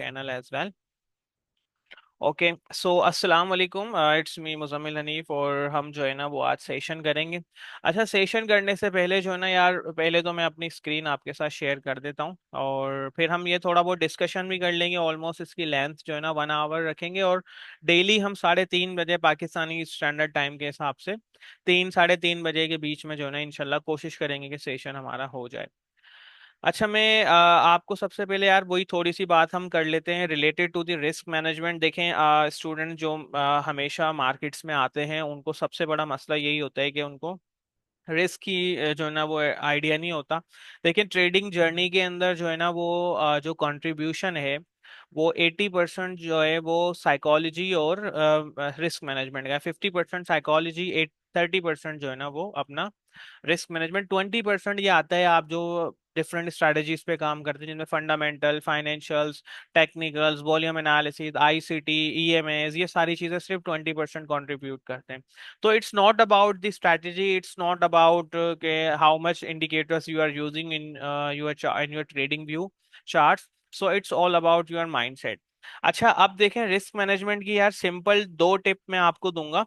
channel as well. Okay so अस्सलाम वालेकुम, it's me Muzammil Hanif और हम जो है ना वो आज सेशन करेंगे। अच्छा, सेशन करने से पहले जो है ना यार, पहले तो मैं अपनी स्क्रीन आपके साथ शेयर कर देता हूँ और फिर हम ये थोड़ा बहुत डिस्कशन भी कर लेंगे। ऑलमोस्ट इसकी लेंथ जो है ना 1 आवर रखेंगे और डेली हम 3:30 बजे पाकिस्तानी स्टैंडर्ड टाइम के हिसाब से 3 साढ़े 3 बजे के बीच में जो है ना इंशाल्लाह कोशिश करेंगे कि सेशन हमारा हो जाए। अच्छा, मैं आपको सबसे पहले यार वही थोड़ी सी बात हम कर लेते हैं related to the risk management. देखें, स्टूडेंट जो हमेशा मार्केट्स में आते हैं उनको सबसे बड़ा मसला यही होता है कि उनको रिस्क की जो है ना वो आइडिया नहीं होता। लेकिन ट्रेडिंग जर्नी के अंदर जो है ना वो जो कंट्रीब्यूशन है वो 80% जो है वो साइकोलॉजी और रिस्क मैनेजमेंट का, 50% साइकोलॉजी, 30% जो है ना वो अपना रिस्क मैनेजमेंट, 20% ये आता है आप जो डिफरेंट स्ट्रेटजीज पे काम करते हैं जिनमें fundamental, financials, technicals, volume analysis, ICT, EMS, ये सारी चीजें सिर्फ 20% कंट्रीब्यूट करते हैं। तो it's not about the strategy, it's not about के how much indicators you are using in your trading view charts. So it's all about your mindset. अच्छा, अब देखें रिस्क मैनेजमेंट की यार सिंपल 2 टिप मैं आपको दूंगा।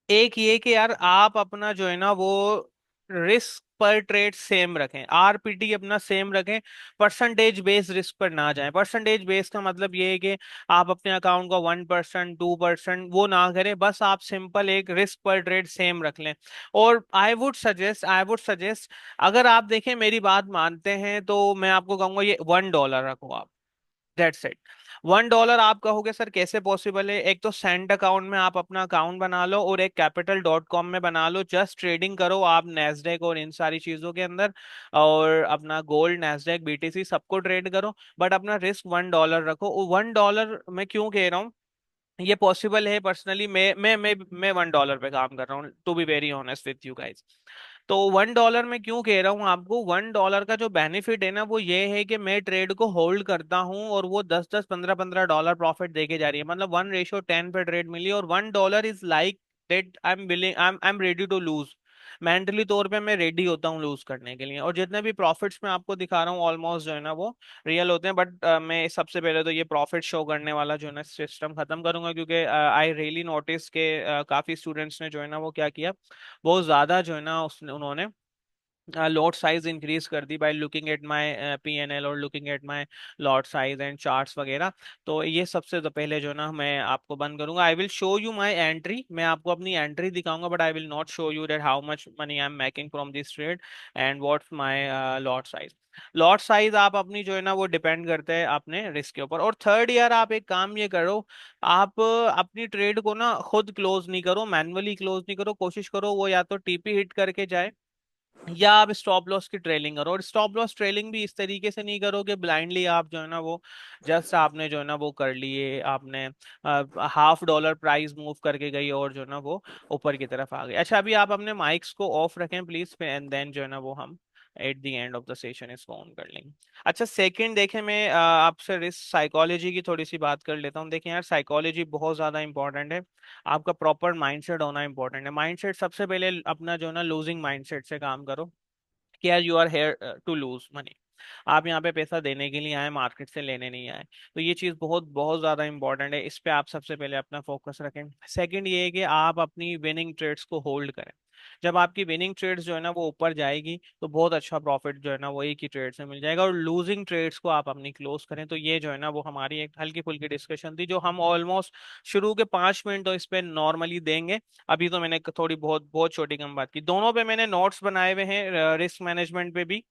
एक ये कि यार आप अपना जो है ना वो रिस्क पर ट्रेड सेम रखें, आरपीटी अपना सेम रखें, परसेंटेज बेस्ड रिस्क पर ना जाएं। परसेंटेज बेस्ड का मतलब ये है कि आप अपने अकाउंट का 1%, 2% वो ना करें, बस आप सिंपल एक रिस्क पर ट्रेड सेम रख लें। और आई वुड सजेस्ट अगर आप देखें मेरी बात मानते हैं तो मैं आपको कहूंगा ये $1 रखो आप। That's it. $1 आप कहोगे सर कैसे पॉसिबल है? एक तो सेंट अकाउंट में आप अपना अकाउंट बना लो और एक capital.com में बना लो। जस्ट ट्रेडिंग करो आप नेस्डेक और इन सारी चीजों के अंदर, और अपना गोल्ड, नेस्डेक, बीटीसी सबको ट्रेड करो, बट अपना रिस्क $1 रखो। $1 मैं क्यों कह रहा हूँ ये पॉसिबल है? पर्सनली मैं $1 पे काम कर रहा हूँ, to be very honest with you guys. तो $1 में क्यों कह रहा हूँ आपको? $1 का जो बेनिफिट है ना वो ये है कि मैं ट्रेड को होल्ड करता हूँ और वो 10-10, 15-15 डॉलर प्रॉफिट देके जा रही है, मतलब 1:10 पे ट्रेड मिली, और $1 is like that I am ready to lose. Mentally तौर पे मैं रेडी होता हूँ लूज करने के लिए। और जितने भी प्रॉफिट्स मैं आपको दिखा रहा हूँ ऑलमोस्ट जो है ना वो रियल होते हैं। बट मैं सबसे पहले तो ये प्रॉफिट शो करने वाला जो है ना सिस्टम खत्म करूंगा, क्योंकि आई रियली नोटिस के काफी स्टूडेंट्स ने जो है ना वो क्या किया, बहुत ज्यादा जो है ना उन्होंने लॉट साइज इंक्रीज कर दी by looking at my PNL और looking at my lot size and charts वगैरह। तो ये सबसे तो पहले जो ना मैं आपको बंद करूंगा। I will show you my entry, मैं आपको अपनी एंट्री दिखाऊंगा, but I will not show you that how much money I am making from this trade and what's my lot size. Lot size आप अपनी जो है ना वो डिपेंड करते हैं अपने रिस्क के ऊपर। और थर्ड यार, आप एक काम ये करो, आप अपनी ट्रेड को ना खुद क्लोज नहीं करो, मैनुअली क्लोज नहीं करो, कोशिश करो वो या तो टीपी हिट करके जाए या आप स्टॉप लॉस की ट्रेलिंग करो। और स्टॉप लॉस ट्रेलिंग भी इस तरीके से नहीं करो कि ब्लाइंडली आप जो है ना वो जस्ट आपने जो है ना वो कर लिए, आपने $0.5 प्राइस मूव करके गई और जो है ना वो ऊपर की तरफ आ गई। अच्छा, अभी आप अपने माइक्स को ऑफ रखें प्लीज, एंड देन जो है ना वो हम at the end of the session इसको ऑन कर लेंगे। अच्छा, सेकंड देखें, मैं आपसे रिस्क साइकोलॉजी की थोड़ी सी बात कर लेता हूँ। देखें यार, साइकोलॉजी बहुत ज्यादा इंपॉर्टेंट है, आपका प्रॉपर माइंडसेट होना इंपॉर्टेंट है। माइंडसेट सबसे पहले अपना जो है ना लूजिंग माइंडसेट से काम करो कि यार you are here to lose money, आप यहाँ पे पैसा देने के लिए आए, मार्केट से लेने नहीं आए। तो ये चीज बहुत बहुत ज्यादा इंपॉर्टेंट है, इस पे आप सबसे पहले अपना फोकस रखें। सेकंड ये है कि आप अपनी विनिंग ट्रेड्स को होल्ड करें। जब आपकी विनिंग ट्रेड्स जो है ना वो ऊपर जाएगी तो बहुत अच्छा प्रॉफिट जो है ना वो एक ही ट्रेड से मिल जाएगा। और लूजिंग ट्रेड्स को आप अपनी क्लोज करें। तो ये जो है ना वो हमारी एक हल्की फुल्की डिस्कशन थी जो हम ऑलमोस्ट शुरू के 5 मिनट तो इस पे नॉर्मली देंगे। अभी तो मैंने थोड़ी बहुत बहुत छोटी कम बात की, दोनों पे मैंने नोट्स बनाए हुए हैं, रिस्क मैनेजमेंट पे भी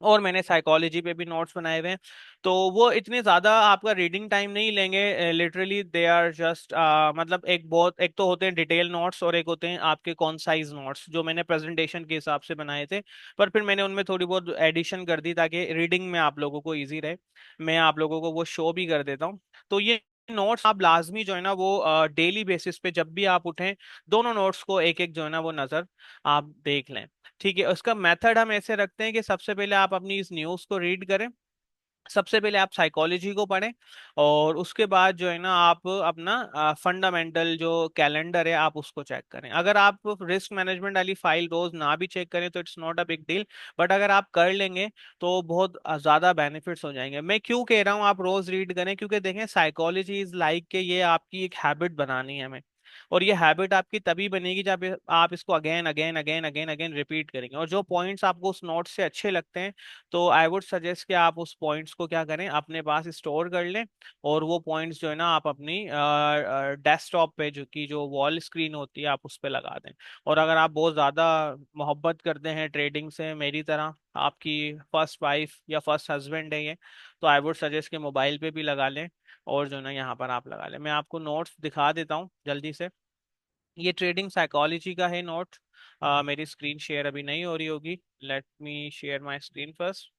और मैंने साइकोलॉजी पे भी नोट्स बनाए हुए हैं। तो वो इतने ज्यादा आपका रीडिंग टाइम नहीं लेंगे, लिटरली दे आर जस्ट मतलब एक तो होते हैं डिटेल नोट्स और एक होते हैं आपके कॉन्साइज नोट्स जो मैंने प्रेजेंटेशन के हिसाब से बनाए थे, पर फिर मैंने उनमें थोड़ी बहुत एडिशन कर दी ताकि रीडिंग में आप लोगों को ईजी रहे। मैं आप लोगों को वो शो भी कर देता हूँ। तो ये नोट्स आप लाजमी जो है ना वो डेली बेसिस पे जब भी आप उठें दोनों नोट्स को एक एक जो है ना वो नजर आप देख लें। ठीक है, उसका मेथड हम ऐसे रखते हैं कि सबसे पहले आप अपनी इस न्यूज़ को रीड करें, सबसे पहले आप साइकोलॉजी को पढ़ें, और उसके बाद जो है ना आप अपना फंडामेंटल जो कैलेंडर है आप उसको चेक करें। अगर आप रिस्क मैनेजमेंट वाली फाइल रोज ना भी चेक करें तो it's not a big deal, but अगर आप कर लेंगे तो बहुत ज्यादा बेनिफिट्स हो जाएंगे। मैं क्यों कह रहा हूँ आप रोज रीड करें, क्योंकि देखें साइकोलॉजी इज लाइक के ये आपकी एक हैबिट बनानी है हमें, और ये हैबिट आपकी तभी बनेगी जब आप इसको again again again again again repeat करेंगे। और जो पॉइंट्स आपको उस नोट से अच्छे लगते हैं तो आई वुड सजेस्ट कि आप उस पॉइंट्स को क्या करें, अपने पास स्टोर कर लें, और वो पॉइंट्स जो है ना आप अपनी डेस्कटॉप पे जो की जो वॉल स्क्रीन होती है आप उस पे लगा दें। और अगर आप बहुत ज़्यादा मोहब्बत करते हैं ट्रेडिंग से मेरी तरह, आपकी फर्स्ट वाइफ या फर्स्ट हस्बैंड है ये, तो आई वुड सजेस्ट कि मोबाइल पे भी लगा लें, और जो है ना यहाँ पर आप लगा लें। मैं आपको नोट्स दिखा देता हूँ जल्दी से। ये ट्रेडिंग साइकोलॉजी का है नोट। मेरी स्क्रीन शेयर अभी नहीं हो रही होगी, let me share my screen first.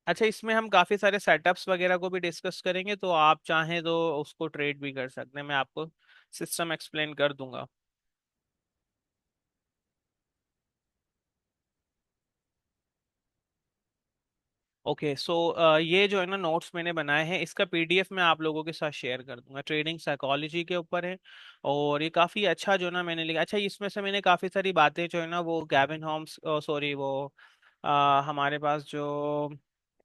अच्छा, इसमें हम काफ़ी सारे सेटअप्स वगैरह को भी डिस्कस करेंगे, तो आप चाहें तो उसको ट्रेड भी कर सकते हैं, मैं आपको सिस्टम एक्सप्लेन कर दूंगा। ओके सो ये जो है ना नोट्स मैंने बनाए हैं, इसका पीडीएफ मैं आप लोगों के साथ शेयर कर दूंगा। ट्रेडिंग साइकोलॉजी के ऊपर है, और ये काफ़ी अच्छा जो है ना मैंने लिखा। अच्छा, इसमें से मैंने काफ़ी सारी बातें जो है ना वो गैविन होम्स, सॉरी वो हमारे पास जो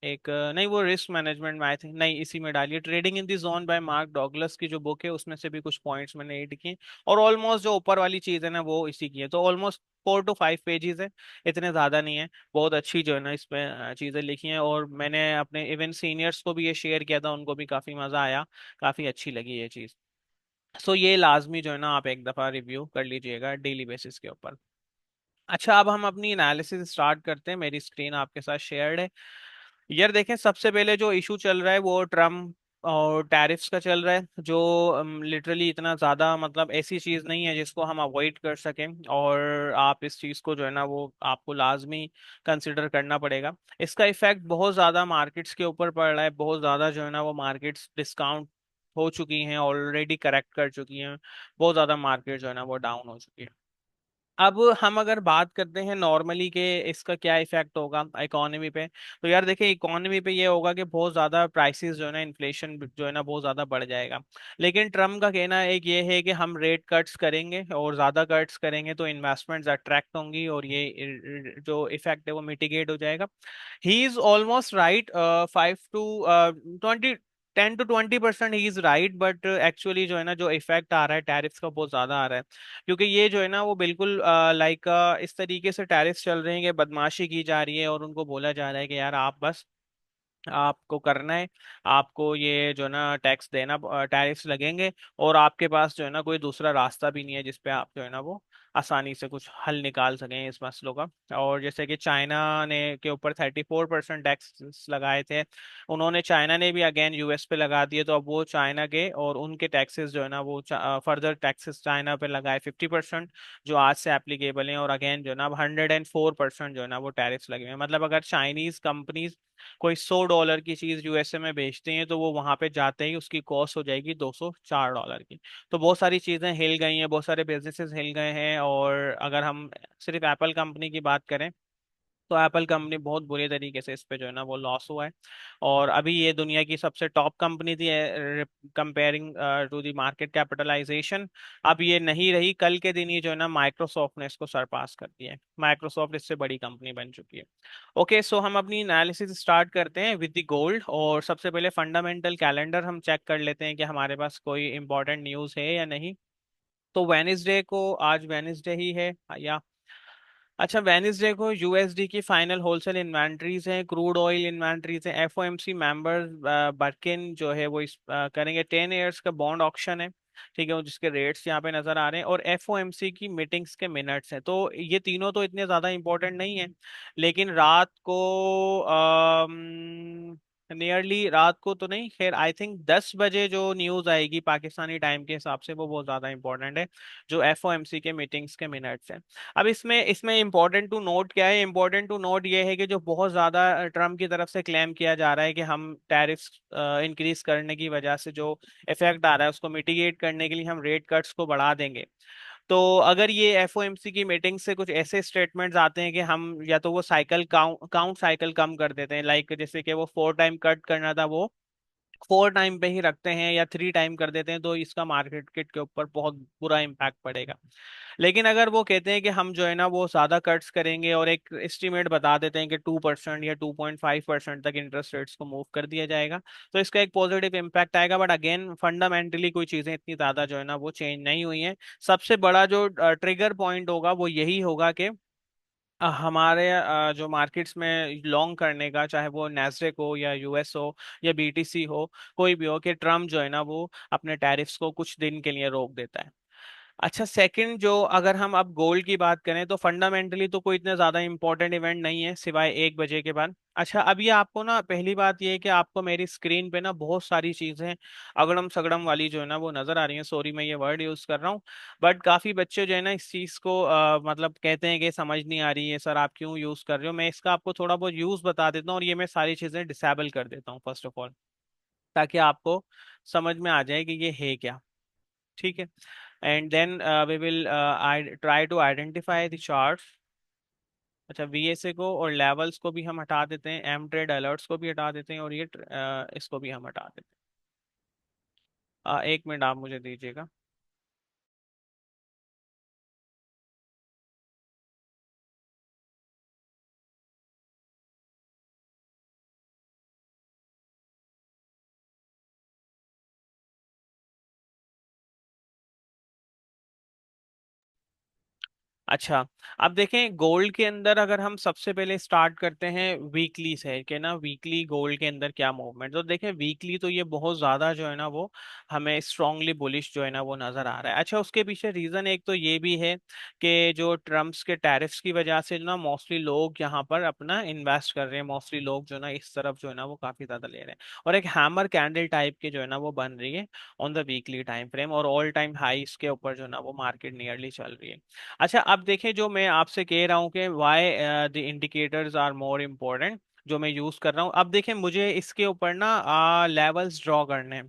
एक नहीं वो रिस्क मैनेजमेंट में आई थिंक नहीं, इसी में डालिए, trading in the zone bye mark Douglas की जो बुक है उसमें से भी कुछ पॉइंट्स मैंने ऐड किए। और ऑलमोस्ट जो ऊपर वाली चीज़ है ना वो इसी की है, तो ऑलमोस्ट 4 to 5 पेजेस है, इतने ज़्यादा नहीं है। बहुत अच्छी जो है ना इसमें चीज़ें लिखी हैं, और मैंने अपने इवन सीनियर्स को भी ये शेयर किया था, उनको भी काफ़ी मज़ा आया, काफ़ी अच्छी लगी ये चीज़। सो ये लाजमी जो है ना आप एक दफ़ा रिव्यू कर लीजिएगा डेली बेसिस के ऊपर। अच्छा, अब हम अपनी एनालिसिस स्टार्ट करते हैं। मेरी स्क्रीन आपके साथ शेयर्ड है। यार देखें, सबसे पहले जो इशू चल रहा है वो ट्रम्प और टैरिफ्स का चल रहा है, जो लिटरली इतना ज़्यादा मतलब ऐसी चीज़ नहीं है जिसको हम अवॉइड कर सकें, और आप इस चीज़ को जो है ना वो आपको लाजमी कंसिडर करना पड़ेगा। इसका इफेक्ट बहुत ज़्यादा मार्केट्स के ऊपर पड़ रहा है, बहुत ज़्यादा जो है ना वो मार्केट्स डिस्काउंट हो चुकी हैं, ऑलरेडी करेक्ट कर चुकी हैं, बहुत ज़्यादा मार्केट जो है ना वो डाउन हो चुकी है। अब हम अगर बात करते हैं नॉर्मली के इसका क्या इफेक्ट होगा इकोनॉमी पे, तो यार देखिए इकोनॉमी पे ये होगा कि बहुत ज़्यादा प्राइसेस जो है ना, इन्फ्लेशन जो है ना बहुत ज़्यादा बढ़ जाएगा। लेकिन ट्रम्प का कहना एक ये है कि हम रेट कट्स करेंगे, और ज़्यादा कट्स करेंगे तो इन्वेस्टमेंट्स अट्रैक्ट होंगी, और ये जो इफेक्ट है वो मिटिगेट हो जाएगा। He is almost right, 5 to 20, 10 to 20% he is right, but actually जो है ना जो इफेक्ट आ रहा है टैरिफ्स का बहुत ज्यादा आ रहा है, क्योंकि ये जो है ना वो बिल्कुल लाइक इस तरीके से टैरिफ्स चल रहे हैं कि बदमाशी की जा रही है, और उनको बोला जा रहा है कि यार आप बस आपको करना है, आपको ये जो है ना टैक्स देना, टैरिफ्स लगेंगे, और आपके पास जो है ना कोई दूसरा रास्ता भी नहीं है जिसपे आप जो है ना वो आसानी से कुछ हल निकाल सकें इस मसलों का। और जैसे कि चाइना ने के ऊपर 34% टैक्स लगाए थे, उन्होंने चाइना ने भी अगेन यूएस पे लगा दिए, तो अब वो चाइना के और उनके टैक्सेस जो है ना वो फर्दर टैक्सेस चाइना पे लगाए 50%, जो आज से एप्लीकेबल हैं, और अगेन जो है ना अब 104% जो है ना वो टैरिफ्स लगे हुए हैं। मतलब अगर चाइनीज कंपनीज कोई $100 की चीज यूएसए में बेचते हैं तो वो वहां पे जाते ही उसकी कॉस्ट हो जाएगी $204 की। तो बहुत सारी चीजें हिल गई हैं, बहुत सारे बिजनेसेस हिल गए हैं। और अगर हम सिर्फ एप्पल कंपनी की बात करें तो एप्पल कंपनी बहुत बुरे तरीके से इस पे जो है ना वो लॉस हुआ है, और अभी ये दुनिया की सबसे टॉप कंपनी थी comparing to the market capitalization. अब ये नहीं रही, कल के दिन ही जो है ना माइक्रोसॉफ्ट ने इसको सरपास कर दिया है, माइक्रोसॉफ्ट इससे बड़ी कंपनी बन चुकी है। ओके सो हम अपनी एनालिसिस स्टार्ट करते हैं विद द गोल्ड, और सबसे पहले फंडामेंटल कैलेंडर हम चेक कर लेते हैं कि हमारे पास कोई इंपॉर्टेंट न्यूज़ है या नहीं। तो वेनेसडे को, आज वेनेसडे ही है या, अच्छा वेनेसडे को यूएसडी की फाइनल होलसेल इन्वेंट्रीज हैं, क्रूड ऑयल इन्वेंट्रीज हैं, एफओएमसी मेंबर्स बर्किन जो है वो करेंगे 10 ईयर्स का बॉन्ड ऑक्शन है, ठीक है, वो जिसके रेट्स यहाँ पे नजर आ रहे हैं, और एफओएमसी की मीटिंग्स के मिनट्स हैं। तो ये तीनों तो इतने ज्यादा इंपॉर्टेंट नहीं है, लेकिन रात को नियरली रात को तो नहीं, खैर आई थिंक 10 बजे जो न्यूज आएगी पाकिस्तानी टाइम के हिसाब से वो बहुत ज्यादा इंपॉर्टेंट है, जो एफओएमसी के मीटिंग्स के मिनट्स हैं। अब इसमें इसमें इम्पोर्टेंट टू नोट क्या है, इम्पोर्टेंट टू नोट ये है कि जो बहुत ज़्यादा ट्रम्प की तरफ से क्लेम किया जा रहा है कि हम टैरिफ्स इंक्रीज करने की वजह से जो इफेक्ट आ रहा है उसको मिटिगेट करने के लिए हम रेट कट्स को बढ़ा देंगे। तो अगर ये एफओएमसी की मीटिंग से कुछ ऐसे स्टेटमेंट्स आते हैं कि हम या तो वो साइकिल काउंट साइकिल कम कर देते हैं, लाइक जैसे कि वो 4 टाइम कट करना था वो 4 टाइम पे ही रखते हैं या 3 टाइम कर देते हैं, तो इसका मार्केट के ऊपर बहुत बुरा इम्पैक्ट पड़ेगा। लेकिन अगर वो कहते हैं कि हम जो है ना वो ज्यादा कट्स करेंगे और एक एस्टिमेट बता देते हैं कि 2% या 2.5% तक इंटरेस्ट रेट्स को मूव कर दिया जाएगा, तो इसका एक पॉजिटिव इम्पैक्ट आएगा। बट अगेन फंडामेंटली कोई चीजें इतनी ज्यादा जो है ना वो चेंज नहीं हुई हैं। सबसे बड़ा जो ट्रिगर पॉइंट होगा वो यही होगा कि हमारे जो मार्केट्स में लॉन्ग करने का, चाहे वो नैस्डैक हो या यूएस हो या बीटीसी हो, कोई भी हो, कि ट्रम्प जो है ना वो अपने टैरिफ्स को कुछ दिन के लिए रोक देता है। अच्छा, सेकंड जो अगर हम अब गोल्ड की बात करें तो फंडामेंटली तो कोई इतना ज्यादा इंपॉर्टेंट इवेंट नहीं है सिवाय 1 बजे के बाद। अच्छा, अब ये आपको ना पहली बात ये है कि आपको मेरी स्क्रीन पे ना बहुत सारी चीजें अगड़म सगड़म वाली जो है ना वो नजर आ रही हैं। सॉरी मैं ये वर्ड यूज कर रहा हूँ, बट काफी बच्चे जो है ना इस चीज को मतलब कहते हैं कि समझ नहीं आ रही है सर, आप क्यों यूज कर रहे हो। मैं इसका आपको थोड़ा बहुत यूज बता देता हूँ और ये मैं सारी चीजें डिसेबल कर देता हूँ फर्स्ट ऑफ ऑल, ताकि आपको समझ में आ जाए कि ये है क्या। ठीक है, and then we will try to identify the charts. अच्छा, वीएसए को और लेवल्स को भी हम हटा देते हैं, एम ट्रेड अलर्ट्स को भी हटा देते हैं और ये इसको भी हम हटा देते हैं। 1 मिनट आप मुझे दीजिएगा। अच्छा, अब देखें गोल्ड के अंदर अगर हम सबसे पहले स्टार्ट करते हैं वीकली से, कि ना वीकली गोल्ड के अंदर क्या मूवमेंट, तो देखें वीकली तो ये बहुत ज्यादा जो है ना वो हमें स्ट्रांगली बुलिश जो है ना वो नजर आ रहा है। अच्छा, उसके पीछे रीजन एक तो ये भी है कि जो ट्रम्प्स के टैरिफ्स की वजह से ना मोस्टली लोग यहाँ पर अपना इन्वेस्ट कर रहे हैं, मोस्टली लोग जो ना इस तरफ जो है ना वो काफी ज्यादा ले रहे हैं, और एक हैमर कैंडल टाइप की जो है ना वो बन रही है on the weekly time frame, और ऑल टाइम हाई के ऊपर जो है ना वो मार्केट नियरली चल रही है। अच्छा, अब देखें जो मैं आपसे कह रहा हूँ कि why the indicators are more important, जो मैं यूज कर रहा हूँ। अब देखें मुझे इसके ऊपर ना लेवल्स ड्रॉ करने हैं।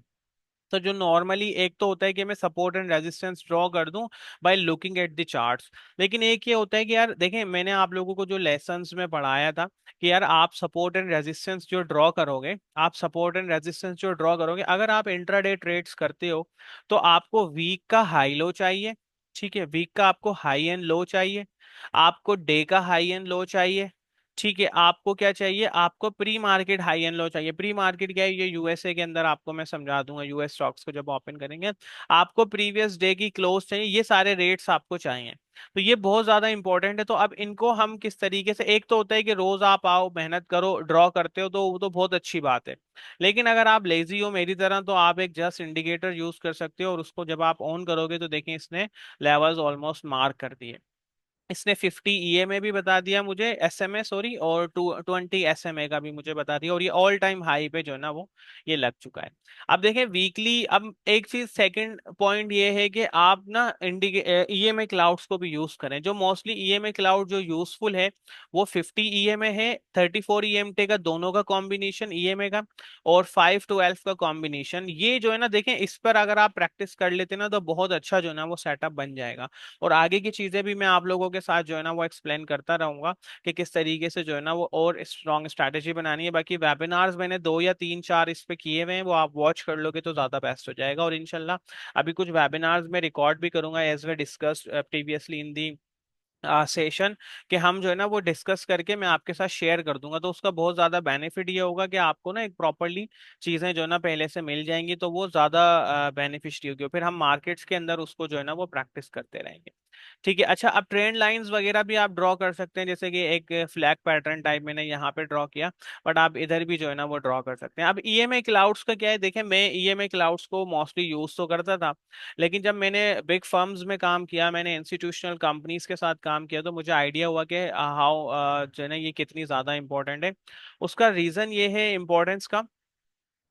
तो जो नॉर्मली एक तो होता है कि मैं सपोर्ट एंड रेजिस्टेंस ड्रॉ कर दूं bye looking at the charts, लेकिन एक ये होता है कि यार देखें मैंने आप लोगों को जो लेसन्स में पढ़ाया था कि यार आप सपोर्ट एंड रेजिस्टेंस जो ड्रॉ करोगे, आप सपोर्ट एंड रेजिस्टेंस जो ड्रॉ करोगे, अगर आप इंट्राडे ट्रेड्स करते हो तो आपको वीक का हाई लो चाहिए। ठीक है, वीक का आपको हाई एंड लो चाहिए, आपको डे का हाई एंड लो चाहिए। ठीक है, आपको क्या चाहिए, आपको pre market high and low चाहिए। प्री मार्केट क्या है, ये यूएसए के अंदर आपको मैं समझा दूंगा, यूएस स्टॉक्स को जब ओपन करेंगे आपको प्रीवियस डे की क्लोज चाहिए, ये सारे रेट्स आपको चाहिए। तो ये बहुत ज्यादा इंपॉर्टेंट है। तो अब इनको हम किस तरीके से, एक तो होता है कि रोज आप आओ मेहनत करो ड्रॉ करते हो तो वो तो बहुत अच्छी बात है, लेकिन अगर आप लेजी हो मेरी तरह तो आप एक जस्ट इंडिकेटर यूज कर सकते हो, और उसको जब आप ऑन करोगे तो देखें इसने लेवल्स ऑलमोस्ट मार्क कर दिए। इसने 50 ईएमए भी बता दिया मुझे, एसएमए सॉरी, और 20 एसएमए का भी मुझे बता दिया, और ये ऑल टाइम हाई पे जो है ना वो ये लग चुका है। अब देखें वीकली, अब एक चीज सेकंड पॉइंट ये है कि आप ना ईएमए क्लाउड्स को भी यूज करें। जो मोस्टली ईएमए क्लाउड जो यूजफुल है वो 50 ईएमए है, 34 ईएमटी का, दोनों का कॉम्बिनेशन ईएमए का, और 512 का कॉम्बिनेशन। ये जो है ना देखें इस पर अगर आप प्रैक्टिस कर लेते हैं ना तो बहुत अच्छा जो है ना वो सेटअप बन जाएगा। और आगे की चीजें भी मैं आप लोगों के साथ जो है ना वो एक्सप्लेन करता रहूंगा कि किस तरीके से जो है ना वो और स्ट्रॉन्ग स्ट्रैटेजी बनानी है। बाकी वेबिनार्स मैंने 2 या 3 4 इस पे किए हुए हैं, वो आप वॉच कर लोगे तो ज्यादा बेस्ट हो जाएगा। और इंशाल्लाह अभी कुछ वेबिनार्स में रिकॉर्ड भी करूंगा as we discuss previously in the session, कि हम जो है ना वो डिस्कस करके मैं आपके साथ शेयर कर दूंगा। तो उसका बहुत ज्यादा बेनिफिट ये होगा कि आपको ना एक प्रॉपरली चीजें जो है ना पहले से मिल जाएंगी, तो वो ज्यादा बेनिफिशियल होगी, फिर हम मार्केट्स के अंदर उसको जो है ना वो प्रैक्टिस करते रहेंगे। ठीक है, अच्छा, अब ट्रेंड लाइंस वगैरह भी आप ड्रॉ कर सकते हैं, जैसे कि एक फ्लैग पैटर्न टाइप मैंने यहाँ पे ड्रॉ किया, बट आप इधर भी जो है ना वो ड्रॉ कर सकते हैं। अब ईएमए क्लाउड्स का क्या है, देखें मैं ईएमए क्लाउड्स को मोस्टली यूज तो करता था, लेकिन जब मैंने बिग फर्म्स में काम किया, मैंने इंस्टीट्यूशनल कंपनीज के साथ काम किया, तो मुझे आइडिया हुआ कि हाउ जो है ना ये कितनी ज्यादा इंपॉर्टेंट है। उसका रीजन ये है इम्पोर्टेंस का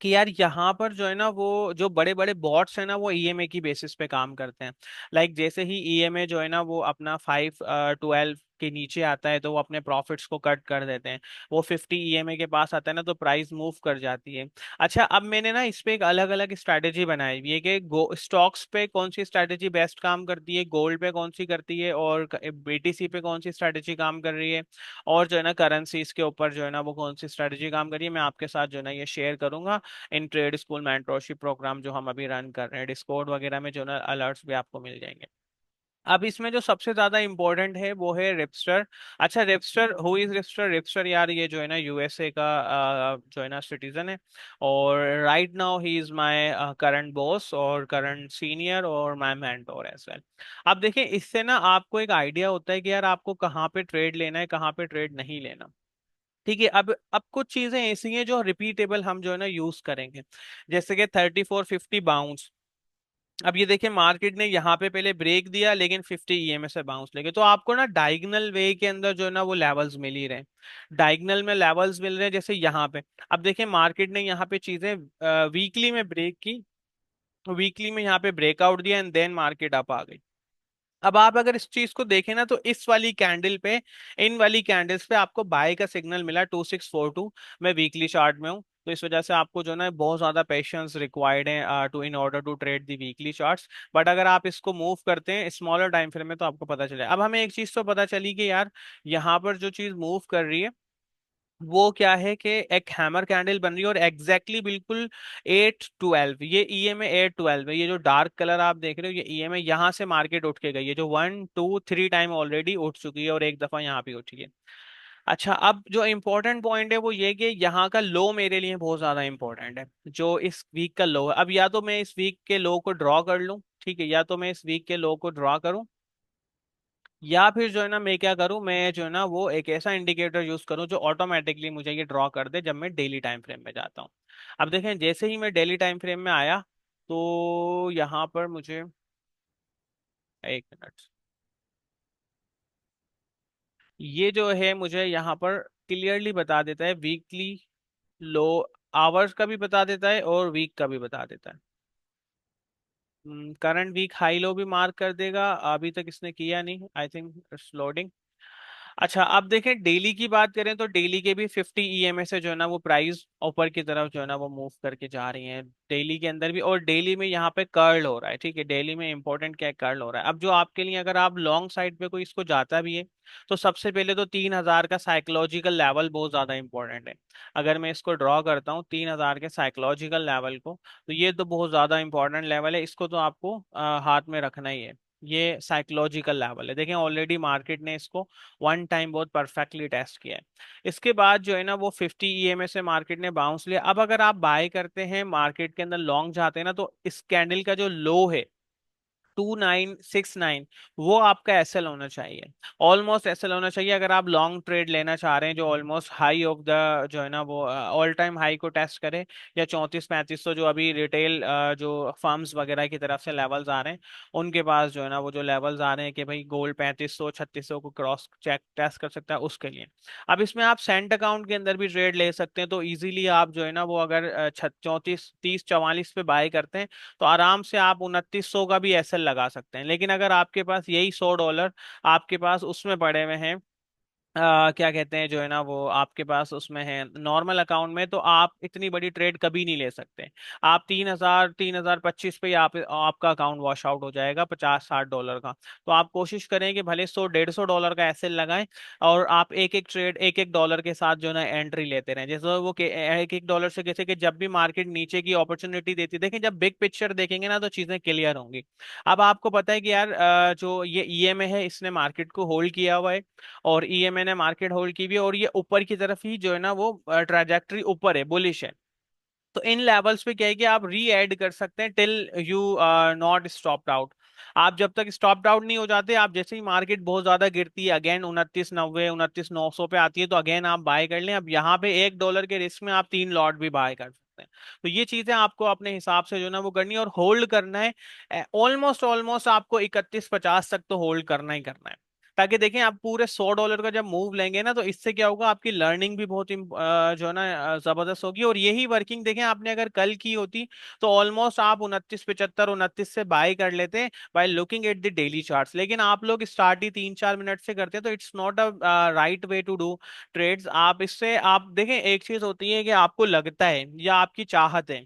कि यार यहाँ पर जो है ना वो जो बड़े बड़े बॉट्स है ना वो ईएमए की बेसिस पे काम करते हैं। लाइक जैसे ही ईएमए जो है ना वो अपना 512 के नीचे आता है तो वो अपने प्रॉफिट्स को कट कर देते हैं। वो 50 EMA के पास आता है ना तो प्राइस मूव कर जाती है। अच्छा, अब मैंने ना इस पे एक अलग अलग स्ट्रैटेजी बनाई हुई है कि स्टॉक्स पे कौन सी स्ट्रैटेजी बेस्ट काम करती है, गोल्ड पे कौन सी करती है, और BTC पे कौन सी स्ट्रैटेजी काम कर रही है, और जो है ना करेंसीज के ऊपर जो है ना वो कौन सी स्ट्रैटेजी काम कर रही है। मैं आपके साथ जो है ना ये शेयर करूंगा in trade school mentorship program जो हम अभी रन कर रहे हैं। डिस्कॉर्ड वगैरह में जो है ना अलर्ट्स भी आपको मिल जाएंगे। अब इसमें जो सबसे ज्यादा इंपॉर्टेंट है वो है रिपस्टर। अच्छा, रिपस्टर, हु इज रिपस्टर? रिपस्टर यार ये जो है ना USA का जो है ना सिटीजन है, और right now he is my current boss और करंट सीनियर और माय मेंटोर एज वेल। अब देखिए, इससे ना आपको एक आइडिया होता है कि यार आपको कहाँ पे ट्रेड लेना है, कहाँ पे ट्रेड नहीं लेना। ठीक है, अब कुछ चीजें ऐसी हैं जो रिपीटेबल हम जो है ना यूज करेंगे, जैसे कि 3450 बाउंस। अब ये देखिए, मार्केट ने यहाँ पे पहले ब्रेक दिया लेकिन 50 EMA से बाउंस लेके, तो आपको ना डायगोनल वे के अंदर जो है ना वो लेवल्स मिल ही रहे हैं। डायगोनल में लेवल्स मिल रहे हैं जैसे यहाँ पे। अब देखिए, मार्केट ने यहाँ पे चीजें वीकली में ब्रेक की, वीकली में यहाँ पे ब्रेकआउट दिया एंड देन मार्केट अप आ गई। अब आप अगर इस चीज को देखें ना तो इस वाली कैंडल पे, इन वाली कैंडल्स पे आपको बाय का सिग्नल मिला 2642। मैं वीकली चार्ट में हूँ तो इस वजह से आपको जो ना बहुत ज्यादा पेशेंस रिक्वायर्ड है to in order to trade the weekly charts. But अगर आप इसको मूव करते हैं स्मॉलर टाइम फ्रेम में तो आपको पता चले। अब हमें एक चीज तो पता चली कि यार यहाँ पर जो चीज मूव कर रही है वो क्या है कि एक हैमर कैंडल बन रही है, और बिल्कुल 812, ये EMA 812 है। ये जो डार्क कलर आप देख रहे हो ये EMA, यहाँ से मार्केट उठ के गई है, जो 1 2 3 टाइम ऑलरेडी उठ चुकी है और एक दफा यहाँ पे उठी है। अच्छा, अब जो इम्पोर्टेंट पॉइंट है वो ये कि यहाँ का लो मेरे लिए बहुत ज्यादा इंपॉर्टेंट है, जो इस वीक का लो है। अब या तो मैं इस वीक के लो को ड्रॉ कर लूँ, ठीक है, या तो मैं इस वीक के लो को ड्रॉ करूँ, या फिर जो है ना मैं क्या करूं, मैं जो है ना वो एक ऐसा इंडिकेटर यूज करूं जो ऑटोमेटिकली मुझे ये ड्रॉ कर दे जब मैं डेली टाइम फ्रेम में जाता हूं। अब देखें, जैसे ही मैं डेली टाइम फ्रेम में आया तो यहाँ पर मुझे, एक मिनट, ये जो है मुझे यहाँ पर क्लियरली बता देता है वीकली लो, आवर्स का भी बता देता है और वीक का भी बता देता है। करंट वीक हाई लो भी मार्क कर देगा, अभी तक इसने किया नहीं, आई थिंक इट्स लोडिंग। अच्छा, अब देखें डेली की बात करें तो डेली के भी 50 EMA से जो है ना वो प्राइस ऊपर की तरफ जो है ना वो मूव करके जा रही है डेली के अंदर भी, और डेली में यहाँ पे कर्ल हो रहा है। ठीक है, डेली में इंपॉर्टेंट क्या है, कर्ल हो रहा है। अब जो आपके लिए, अगर आप लॉन्ग साइड पे कोई इसको जाता भी है तो सबसे पहले तो 3000 का साइकोलॉजिकल लेवल बहुत ज्यादा इंपॉर्टेंट है। अगर मैं इसको ड्रॉ करता हूँ 3000 के साइकोलॉजिकल लेवल को, तो ये तो बहुत ज्यादा इंपॉर्टेंट लेवल है, इसको तो आपको हाथ में रखना ही है। ये साइकोलॉजिकल लेवल है, देखें ऑलरेडी मार्केट ने इसको वन टाइम बहुत परफेक्टली टेस्ट किया है। इसके बाद जो है ना वो 50 EMA से मार्केट ने बाउंस लिया। अब अगर आप बाय करते हैं मार्केट के अंदर, लॉन्ग जाते हैं ना, तो इस कैंडल का जो लो है 2969, वो आपका SL होना चाहिए, ऑलमोस्ट SL होना चाहिए अगर आप लॉन्ग ट्रेड लेना चाह रहे हैं, जो ऑलमोस्ट हाई ऑफ द जो है ना वो ऑल टाइम हाई को टेस्ट करे, या 34-3500 जो अभी रिटेल जो फर्म्स वगैरह की तरफ से लेवल्स आ रहे हैं, उनके पास जो है ना वो जो लेवल्स आ रहे हैं कि भाई गोल्ड 3500 3600 को क्रॉस चेक टेस्ट कर सकता है, उसके लिए। अब इसमें आप सेंट अकाउंट के अंदर भी ट्रेड ले सकते हैं, तो इजीली आप जो है ना वो अगर 34 30 44 पे बाय करते हैं तो आराम से आप 2900 का भी SL लगा सकते हैं। लेकिन अगर आपके पास यही $100 आपके पास उसमें पड़े हुए हैं, क्या कहते हैं जो है ना वो आपके पास उसमें है नॉर्मल अकाउंट में, तो आप इतनी बड़ी ट्रेड कभी नहीं ले सकते। आप 3025 पे ही आपका अकाउंट वॉश आउट हो जाएगा, 50-60 डॉलर का। तो आप कोशिश करें कि भले 100 150 डॉलर का SL लगाएं, और आप एक एक ट्रेड एक एक डॉलर के साथ जो है ना एंट्री लेते रहें, जैसे वो एक एक डॉलर से, कैसे कि जब भी मार्केट नीचे की अपॉर्चुनिटी देती है, देखें जब बिग पिक्चर देखेंगे ना तो चीजें क्लियर होंगी। अब आपको पता है कि यार जो ये EMA है इसने मार्केट को होल्ड किया हुआ है, और EMA ने मार्केट होल्ड की भी है, और ये ऊपर की तरफ ही जो है ना वो ट्रैजेक्टरी ऊपर है, बुलिश है। तो इन लेवल्स पे क्या है कि आप री ऐड कर सकते हैं till you not stopped out. आप जब तक स्टॉप्ड आउट नहीं हो जाते, आप जैसे ही मार्केट बहुत ज्यादा गिरती है, अगेन 2990 29,900 पे आती है, तो अगेन आप बाय कर लें। अब यहाँ पे $1 के रिस्क में आप 3 लॉट भी बाय कर सकते हैं। तो ये चीजें आपको अपने हिसाब से जो है ना वो करनी है, और होल्ड करना है ऑलमोस्ट ऑलमोस्ट आपको 3150 तक तो होल्ड करना ही करना है। ताकि देखें आप पूरे $100 का जब मूव लेंगे ना, तो इससे क्या होगा, आपकी लर्निंग भी बहुत जो है ना जबरदस्त होगी। और यही वर्किंग देखें आपने अगर कल की होती, तो ऑलमोस्ट आप 29.75 29 से बाय कर लेते bye looking at the daily charts. लेकिन आप लोग स्टार्ट ही 3 4 मिनट से करते हैं, तो it's not a right way to do trades. आप इससे आप देखें, एक चीज होती है कि आपको लगता है या आपकी चाहत है,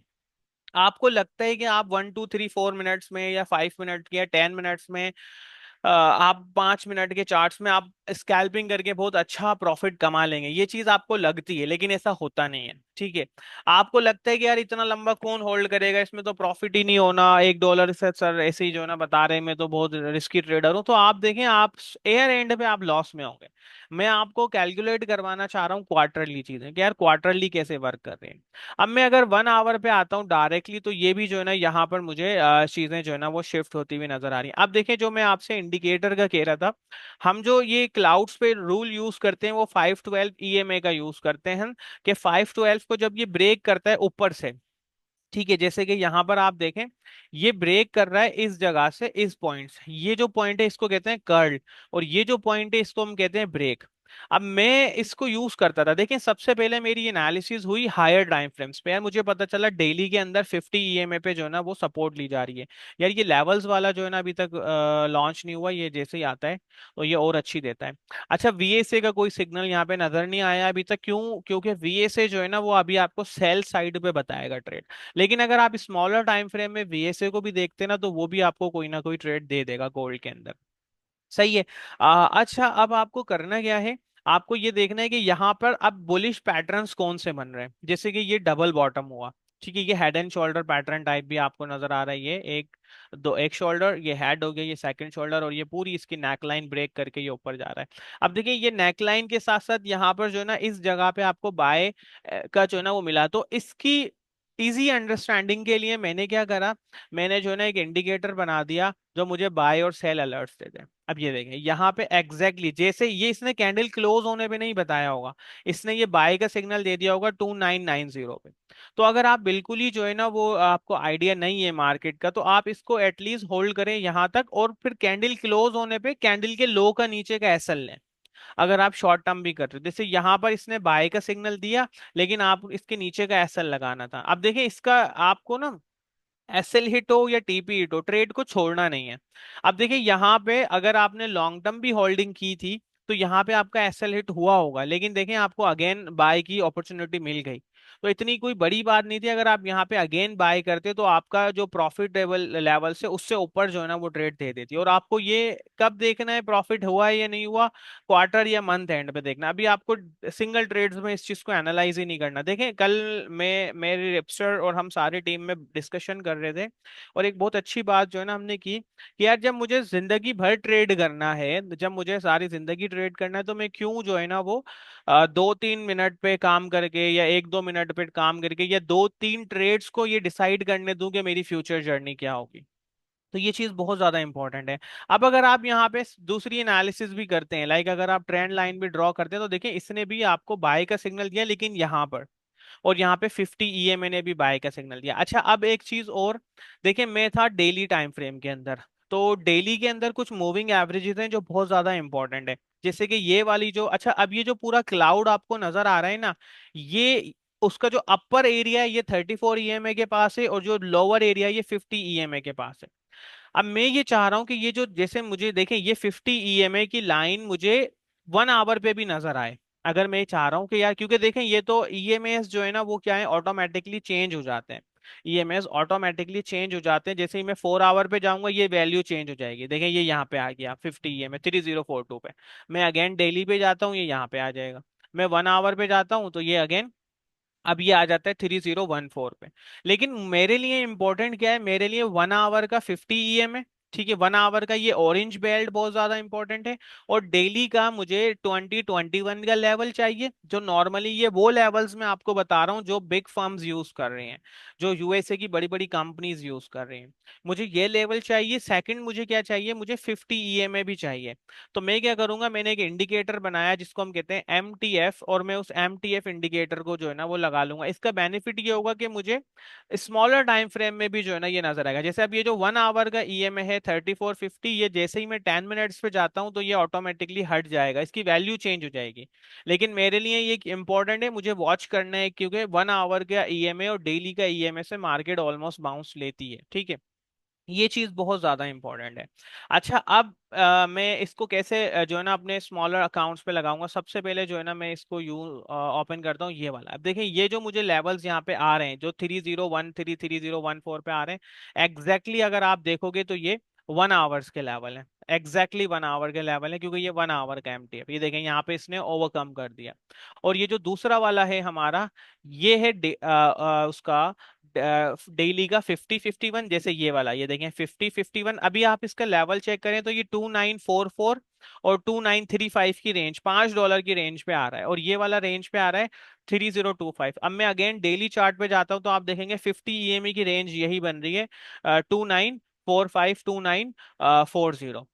आपको लगता है कि आप 1 2 3 4 मिनट्स में या 5 मिनट या 10 मिनट्स में, आप 5 मिनट के चार्ट्स में आप स्कैल्पिंग करके बहुत अच्छा प्रॉफिट कमा लेंगे, ये चीज आपको लगती है, लेकिन ऐसा होता नहीं है। ठीक है, आपको लगता है कि यार इतना लंबा कौन होल्ड करेगा, इसमें तो प्रॉफिट ही नहीं होना, $1 से सर ऐसे ही जो है ना बता रहे हैं, मैं तो बहुत रिस्की ट्रेडर हूँ, तो आप देखें आप एयर एंड पे आप लॉस में होंगे। मैं आपको कैलकुलेट करवाना चाह रहा हूँ क्वार्टरली चीजें, कि यार क्वार्टरली कैसे वर्क कर रहे हैं। अब मैं अगर 1 आवर पे आता हूँ डायरेक्टली, तो ये भी जो है ना यहाँ पर मुझे चीजें जो है ना वो शिफ्ट होती हुई नजर आ रही हैं। अब देखिए, जो मैं आपसे इंडिकेटर का कह रहा था, हम जो ये क्लाउड्स पे रूल यूज करते हैं वो 512 EMA का यूज करते हैं, कि 512 को जब ये ब्रेक करता है ऊपर से, ठीक है, जैसे कि यहाँ पर आप देखें, ये ब्रेक कर रहा है इस जगह से इस पॉइंट से, ये जो पॉइंट है इसको कहते हैं कर्ल, और ये जो पॉइंट है इसको हम कहते हैं ब्रेक। अब मैं इसको यूज करता था, देखें सबसे पहले मेरी एनालिसिस हुई हायर टाइम फ्रेम्स पे, यार मुझे पता चला डेली के अंदर 50 EMA पे जो है ना वो सपोर्ट ली जा रही है। यार ये लेवल्स वाला जो है ना अभी तक लॉन्च नहीं हुआ, ये जैसे ही आता है तो ये और अच्छी देता है। अच्छा, VSA का कोई सिग्नल यहाँ पे नजर नहीं आया अभी तक, क्यों? क्योंकि VSA जो है ना वो अभी आपको सेल साइड पे बताएगा ट्रेड। लेकिन अगर आप स्मॉलर टाइम फ्रेम में VSA को भी देखते ना, तो वो भी आपको कोई ना कोई ट्रेड दे देगा गोल्ड के अंदर। सही है। अच्छा, अब आपको करना क्या है, आपको ये देखना है कि यहाँ पर अब बुलिश पैटर्न्स कौन से बन रहे हैं, जैसे कि ये डबल बॉटम हुआ, ठीक है, ये head and shoulder pattern type भी आपको नजर आ रहा है, ये एक दो एक शोल्डर, ये हेड हो गया, ये सेकंड शोल्डर, और ये पूरी इसकी नेकलाइन ब्रेक करके ये ऊपर जा रहा है। अब देखिए, ये नेकलाइन के साथ साथ यहाँ पर जो है ना इस जगह पे आपको बाय का जो है ना वो मिला, तो इसकी इजी अंडरस्टैंडिंग के लिए मैंने क्या करा, मैंने जो है ना एक इंडिकेटर बना दिया जो मुझे बाय और सेल अलर्ट्स देते हैं। अब ये देखें यहाँ पे एग्जैक्टली जैसे ये, इसने कैंडल क्लोज होने पे नहीं बताया होगा, इसने ये बाय का सिग्नल दे दिया होगा 2990 पे। तो अगर आप बिल्कुल ही जो है ना वो आपको आइडिया नहीं है मार्केट का, तो आप इसको एटलीस्ट होल्ड करें यहाँ तक, और फिर कैंडल क्लोज होने पे कैंडल के लो का नीचे का एसएल लें। अगर आप शॉर्ट टर्म भी कर रहे हो, जैसे यहाँ पर इसने बाय का सिग्नल दिया, लेकिन आप इसके नीचे का एसएल लगाना था। अब देखिए, इसका आपको ना एसएल हिट हो या टीपी हिट हो, ट्रेड को छोड़ना नहीं है। अब देखिए, यहाँ पे अगर आपने लॉन्ग टर्म भी होल्डिंग की थी, तो यहाँ पे आपका एसएल हिट हुआ होगा, लेकिन देखें आपको अगेन बाय की अपॉर्चुनिटी मिल गई, तो इतनी कोई बड़ी बात नहीं थी। अगर आप यहाँ पे अगेन बाय करते, तो आपका जो प्रॉफिट लेवल लेवल से उससे ऊपर जो है ना वो ट्रेड दे देती। और आपको ये कब देखना है प्रॉफिट हुआ है या नहीं हुआ, क्वार्टर या मंथ एंड पे देखना। अभी आपको सिंगल ट्रेड्स में इस चीज को एनालाइज ही नहीं करना। देखें, कल मैं मेरे रिप्स्टर और हम सारी टीम में डिस्कशन कर रहे थे, और एक बहुत अच्छी बात जो है ना हमने की, कि यार जब मुझे जिंदगी भर ट्रेड करना है, जब मुझे सारी जिंदगी ट्रेड करना है, तो मैं क्यों जो है ना वो 2 3 मिनट पे काम करके या 1 2 मिनट पे काम करके या 2 3 ट्रेड्स को ये डिसाइड करने दूं कि मेरी फ्यूचर जर्नी क्या होगी। तो ये चीज बहुत ज्यादा इंपॉर्टेंट है। अब अगर आप यहाँ पे दूसरी एनालिसिस भी करते हैं, लाइक अगर आप ट्रेंड लाइन भी ड्रॉ करते हैं, तो देखिए इसने भी आपको बाय का सिग्नल दिया, लेकिन यहाँ पर और यहाँ पे 50 EMA ने भी बाय का सिग्नल दिया। अच्छा, अब एक चीज और, देखिए मैं था डेली टाइम फ्रेम के अंदर, तो डेली के अंदर कुछ मूविंग एवरेजेस हैं जो बहुत ज्यादा इंपॉर्टेंट है, जैसे कि ये वाली जो, अच्छा अब ये जो पूरा क्लाउड आपको नजर आ रहा है ना, ये उसका जो अपर एरिया है ये 34 EMA के पास है, और जो लोअर एरिया ये 50 EMA के पास है। अब मैं ये चाह रहा हूं कि ये जो, जैसे मुझे देखें ये 50 EMA की लाइन मुझे 1 आवर पे भी नजर आए, अगर मैं चाह रहा हूँ कि यार, क्योंकि देखें ये तो ईएमएस जो है ना वो क्या है, ऑटोमेटिकली चेंज हो जाते हैं। ईएमएस ऑटोमेटिकली चेंज हो जाते हैं, जैसे ही मैं 4 आवर पे जाऊंगा ये वैल्यू चेंज हो जाएगी। देखें ये यहाँ पे आ गया 50 EMA 3042 पे। मैं अगेन डेली पे जाता हूँ, ये यहाँ पे आ जाएगा। मैं 1 आवर पे जाता हूँ, तो ये अगेन अब ये आ जाता है 3014 पे। लेकिन मेरे लिए इंपॉर्टेंट क्या है, मेरे लिए 1 आवर का 50 EM है, ठीक है, 1 आवर का ये ऑरेंज बेल्ट बहुत ज्यादा इंपॉर्टेंट है। और डेली का मुझे 2021 का लेवल चाहिए, जो नॉर्मली ये वो लेवल्स मैं आपको बता रहा हूँ जो बिग फर्म्स यूज कर रहे हैं, जो यूएसए की बड़ी बड़ी कंपनीज यूज कर रही हैं। मुझे ये लेवल चाहिए। सेकंड मुझे क्या चाहिए, मुझे 50 EMA भी चाहिए। तो मैं क्या करूंगा, मैंने एक इंडिकेटर बनाया जिसको हम कहते हैं MTF, और मैं उस MTF इंडिकेटर को जो है ना वो लगा लूंगा। इसका बेनिफिट ये होगा कि मुझे स्मॉलर टाइम फ्रेम में भी जो है ना ये नजर आएगा। जैसे अब ये जो 1 आवर का EMA है 3450, ये जैसे ही मैं 10 मिनट्स पे जाता हूँ तो ये ऑटोमेटिकली हट जाएगा, इसकी वैल्यू चेंज हो जाएगी। लेकिन मेरे लिए ये इंपॉर्टेंट है, मुझे वॉच करना है, क्योंकि 1 आवर का ईएमए और डेली का ईएमए से मार्केट ऑलमोस्ट बाउंस लेती है, ठीक है। ये चीज बहुत ज्यादा इंपॉर्टेंट है। अच्छा, अब मैं इसको कैसे जो है ना अपने स्मॉलर अकाउंट्स पे लगाऊंगा। सबसे पहले जो है ना मैं इसको ओपन करता हूँ ये वाला। अब देखिए ये जो मुझे लेवल्स यहाँ पे आ रहे हैं, जो 3013 3014 पे आ रहे हैं, एग्जैक्टली अगर आप देखोगे तो ये 1 आवर्स के लेवल है। एग्जैक्टली 1 आवर के लेवल है, क्योंकि ये 1 आवर का एमटी है। ये देखें यहाँ पे इसने ओवरकम कर दिया। और ये जो दूसरा वाला है हमारा, ये है उसका डेली का 5051, जैसे ये वाला, ये देखें 5051। अभी आप इसका लेवल चेक करें तो ये 2944 और 2935 की रेंज, $5 की रेंज पे आ रहा है, और ये वाला रेंज पे आ रहा है 3025। अब मैं अगेन डेली चार्ट पे जाता हूँ तो आप देखेंगे 50 ईएमई की रेंज यही बन रही है, 2945 2940।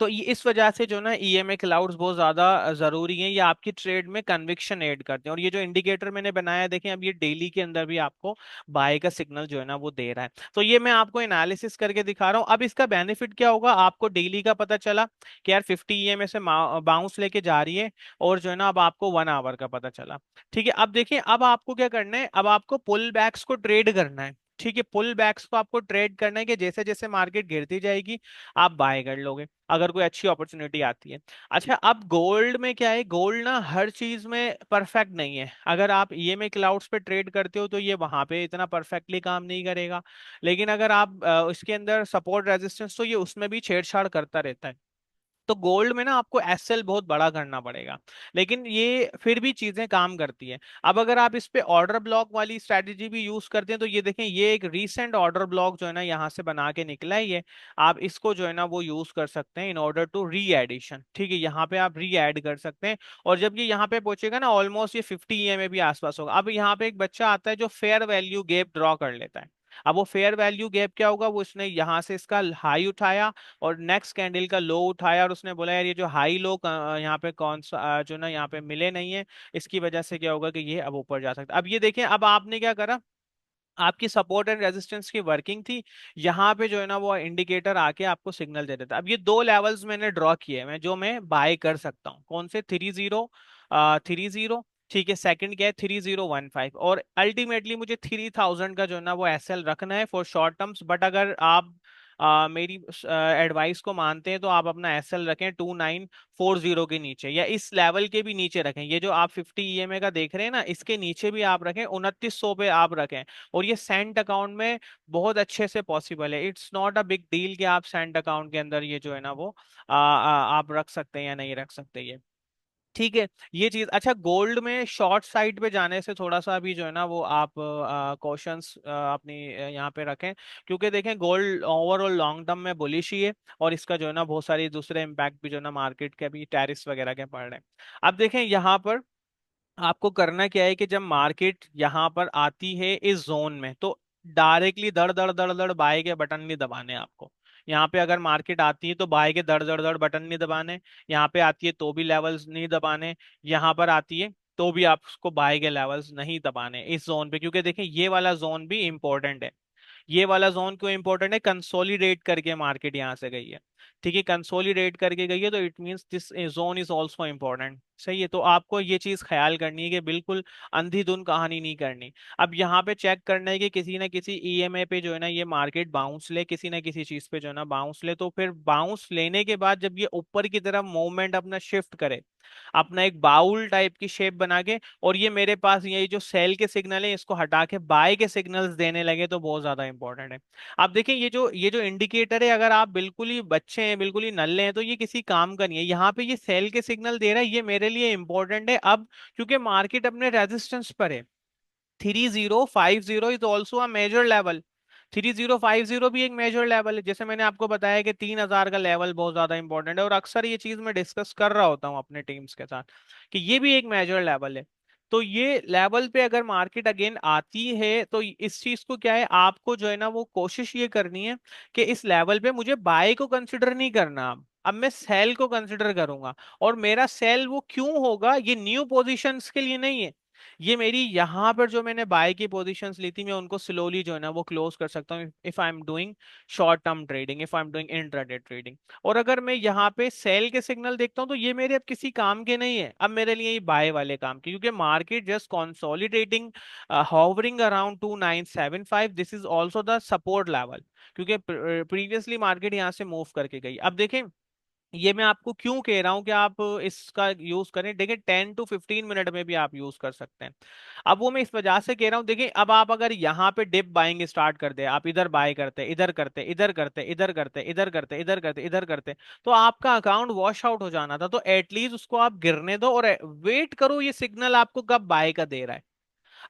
तो ये इस वजह से जो ना ईएमए क्लाउड्स बहुत ज्यादा जरूरी हैं, ये आपकी ट्रेड में कन्विक्शन ऐड करते हैं। और ये जो इंडिकेटर मैंने बनाया है, देखें अब ये डेली के अंदर भी आपको बाय का सिग्नल जो है ना वो दे रहा है। तो ये मैं आपको एनालिसिस करके दिखा रहा हूँ। अब इसका बेनिफिट क्या होगा, आपको डेली का पता चला कि यार 50 ईएमए से बाउंस लेके जा रही है, और जो है ना अब आपको 1 आवर का पता चला। ठीक है, अब देखिए अब आपको क्या करना है, अब आपको पुल बैक्स को ट्रेड करना है। ठीक है, पुल बैक्स को आपको ट्रेड करना है कि जैसे जैसे मार्केट गिरती जाएगी आप बाय कर लोगे, अगर कोई अच्छी अपॉर्चुनिटी आती है। अच्छा, अब गोल्ड में क्या है, गोल्ड ना हर चीज में परफेक्ट नहीं है। अगर आप ईएमए क्लाउड्स पे ट्रेड करते हो तो ये वहां पे इतना परफेक्टली काम नहीं करेगा। लेकिन अगर आप इसके अंदर सपोर्ट रेजिस्टेंस, तो ये उसमें भी छेड़छाड़ करता रहता है। तो गोल्ड में ना आपको एसएल बहुत बड़ा करना पड़ेगा, लेकिन ये फिर भी चीजें काम करती है। अब अगर आप इस पे ऑर्डर ब्लॉक वाली स्ट्रेटेजी भी यूज करते हैं तो ये देखें, ये एक रीसेंट ऑर्डर ब्लॉक जो है ना यहाँ से बना के निकला है ये। आप इसको जो है ना वो यूज कर सकते हैं in order to re addition. ठीक है, यहाँ पे आप री ऐड कर सकते हैं। और जब ये यहाँ पे पहुंचेगा ना ऑलमोस्ट ये 50 ईएमए भी आसपास होगा। अब यहाँ पे एक बच्चा आता है जो फेयर वैल्यू गैप ड्रॉ कर लेता है। अब वो फेयर वैल्यू गैप क्या होगा, वो उसने यहाँ से इसका हाई उठाया और नेक्स्ट कैंडल का लो उठाया, और उसने बोला यार ये जो हाई लो यहाँ पे कौन सा जो ना यहाँ पे मिले नहीं है, इसकी वजह से क्या होगा कि ये अब ऊपर जा सकता है। अब ये देखें, अब आपने क्या करा, आपकी सपोर्ट एंड रेजिस्टेंस की वर्किंग थी, यहाँ पे जो है ना वो इंडिकेटर आके आपको सिग्नल दे देता है। अब ये दो लेवल्स मैंने ड्रॉ किए हैं मैं, जो मैं बाय कर सकता हूँ, कौन से, 30 30। ठीक है, सेकंड क्या है 3015। और अल्टीमेटली मुझे 3000 का जो है ना वो एसएल रखना है फॉर शॉर्ट टर्म्स। बट अगर आप मेरी एडवाइस को मानते हैं तो आप अपना एसएल रखें 2940 के नीचे, या इस लेवल के भी नीचे रखें। ये जो आप 50 ईएमए का देख रहे हैं ना, इसके नीचे भी आप रखें, 2900 पे आप रखें। और ये सेंट अकाउंट में बहुत अच्छे से पॉसिबल है, it's not a big deal कि आप सेंट अकाउंट के अंदर ये जो है ना वो आप रख सकते हैं या नहीं रख सकते ये। ठीक है, ये चीज। अच्छा, गोल्ड में शॉर्ट साइड पे जाने से थोड़ा सा भी जो है ना वो आप कॉशंस अपनी यहाँ पे रखें, क्योंकि देखें गोल्ड ओवरऑल लॉन्ग टर्म में बुलिश ही है। और इसका जो है ना बहुत सारी दूसरे इम्पैक्ट भी जो है ना मार्केट के भी टैरिफ्स वगैरह के पड़ रहे हैं। अब देखें यहाँ पर आपको करना क्या है कि जब मार्केट यहाँ पर आती है इस जोन में, तो डायरेक्टली दड़ दड़ दड़ दड़ बाय के बटन नहीं दबाने आपको। यहाँ पे अगर मार्केट आती है तो बाय के दड़ दड़ दड़ बटन नहीं दबाने, यहाँ पे आती है तो भी लेवल्स नहीं दबाने, यहाँ पर आती है तो भी आप उसको बाय के लेवल्स नहीं दबाने इस जोन पे, क्योंकि देखें ये वाला जोन भी इंपॉर्टेंट है। ये वाला जोन क्यों इंपॉर्टेंट है, कंसोलिडेट करके मार्केट यहाँ से गई है। ठीक है, कंसोलिडेट करके गई है, तो it means this zone is also important. सही है, तो आपको ये चीज ख्याल करनी है कि बिल्कुल अंधाधुंध कहानी नहीं करनी। अब यहाँ पे चेक करना है कि किसी ना किसी ईएमए पे जो है ना ये मार्केट बाउंस ले, किसी ना किसी चीज पे जो है ना बाउंस ले, तो फिर बाउंस लेने के बाद जब ये ऊपर की तरफ मूवमेंट अपना शिफ्ट करे, अपना एक बाउल टाइप की शेप बना के, और ये मेरे पास ये जो सेल के सिग्नल है इसको हटा के बाय के सिग्नल्स देने लगे, तो बहुत ज्यादा इंपॉर्टेंट है। आप देखें ये जो इंडिकेटर है, अगर आप बिल्कुल ही बच्चे हैं, बिल्कुल ही नल्ले हैं, तो ये किसी काम का नहीं है। यहाँ पे ये सेल के सिग्नल दे रहा है, ये मेरे लिए इंपॉर्टेंट है अब, क्योंकि मार्केट अपने रेजिस्टेंस पर है। 3050 is also a major level. 3050 भी एक मेजर लेवल है। जैसे मैंने आपको बताया कि 3000 का लेवल बहुत ज्यादा इंपॉर्टेंट है, और अक्सर ये चीज मैं डिस्कस कर रहा होता हूँ अपने टीम्स के साथ कि ये भी एक मेजर लेवल है। तो ये लेवल पे अगर मार्केट अगेन आती है तो इस चीज को क्या है, आपको जो है ना वो कोशिश ये करनी है कि इस लेवल पे मुझे बाय को कंसिडर नहीं करना। अब मैं सेल को कंसिडर करूंगा, और मेरा सेल वो क्यों होगा, ये न्यू पोजीशंस के लिए नहीं है। ये मेरी यहाँ पर जो मैंने बाय की पोजीशंस ली थी, मैं उनको स्लोली जो है ना वो क्लोज कर सकता हूँ if I am doing short term trading, if I am doing intraday trading. और अगर मैं यहाँ पे सेल के सिग्नल देखता हूँ तो ये मेरे अब किसी काम के नहीं है, अब मेरे लिए ये बाय वाले काम के, क्योंकि market just consolidating, hovering around 2975, this is also the support level, क्योंकि प्रीवियसली मार्केट यहाँ से मूव करके गई। अब देखें, ये मैं आपको क्यों कह रहा हूं कि आप इसका यूज करें, देखिए 10 to 15 मिनट में भी आप यूज कर सकते हैं। अब वो मैं इस वजह से कह रहा हूं, देखिए अब आप अगर यहाँ पे डिप बाइंग स्टार्ट कर दे, आप इधर बाय करते, इधर करते, इधर करते, इधर करते, इधर करते, इधर करते, इधर करते, तो आपका अकाउंट वॉश आउट हो जाना था। तो एटलीस्ट उसको आप गिरने दो और वेट करो ये सिग्नल आपको कब बाय का दे रहा है।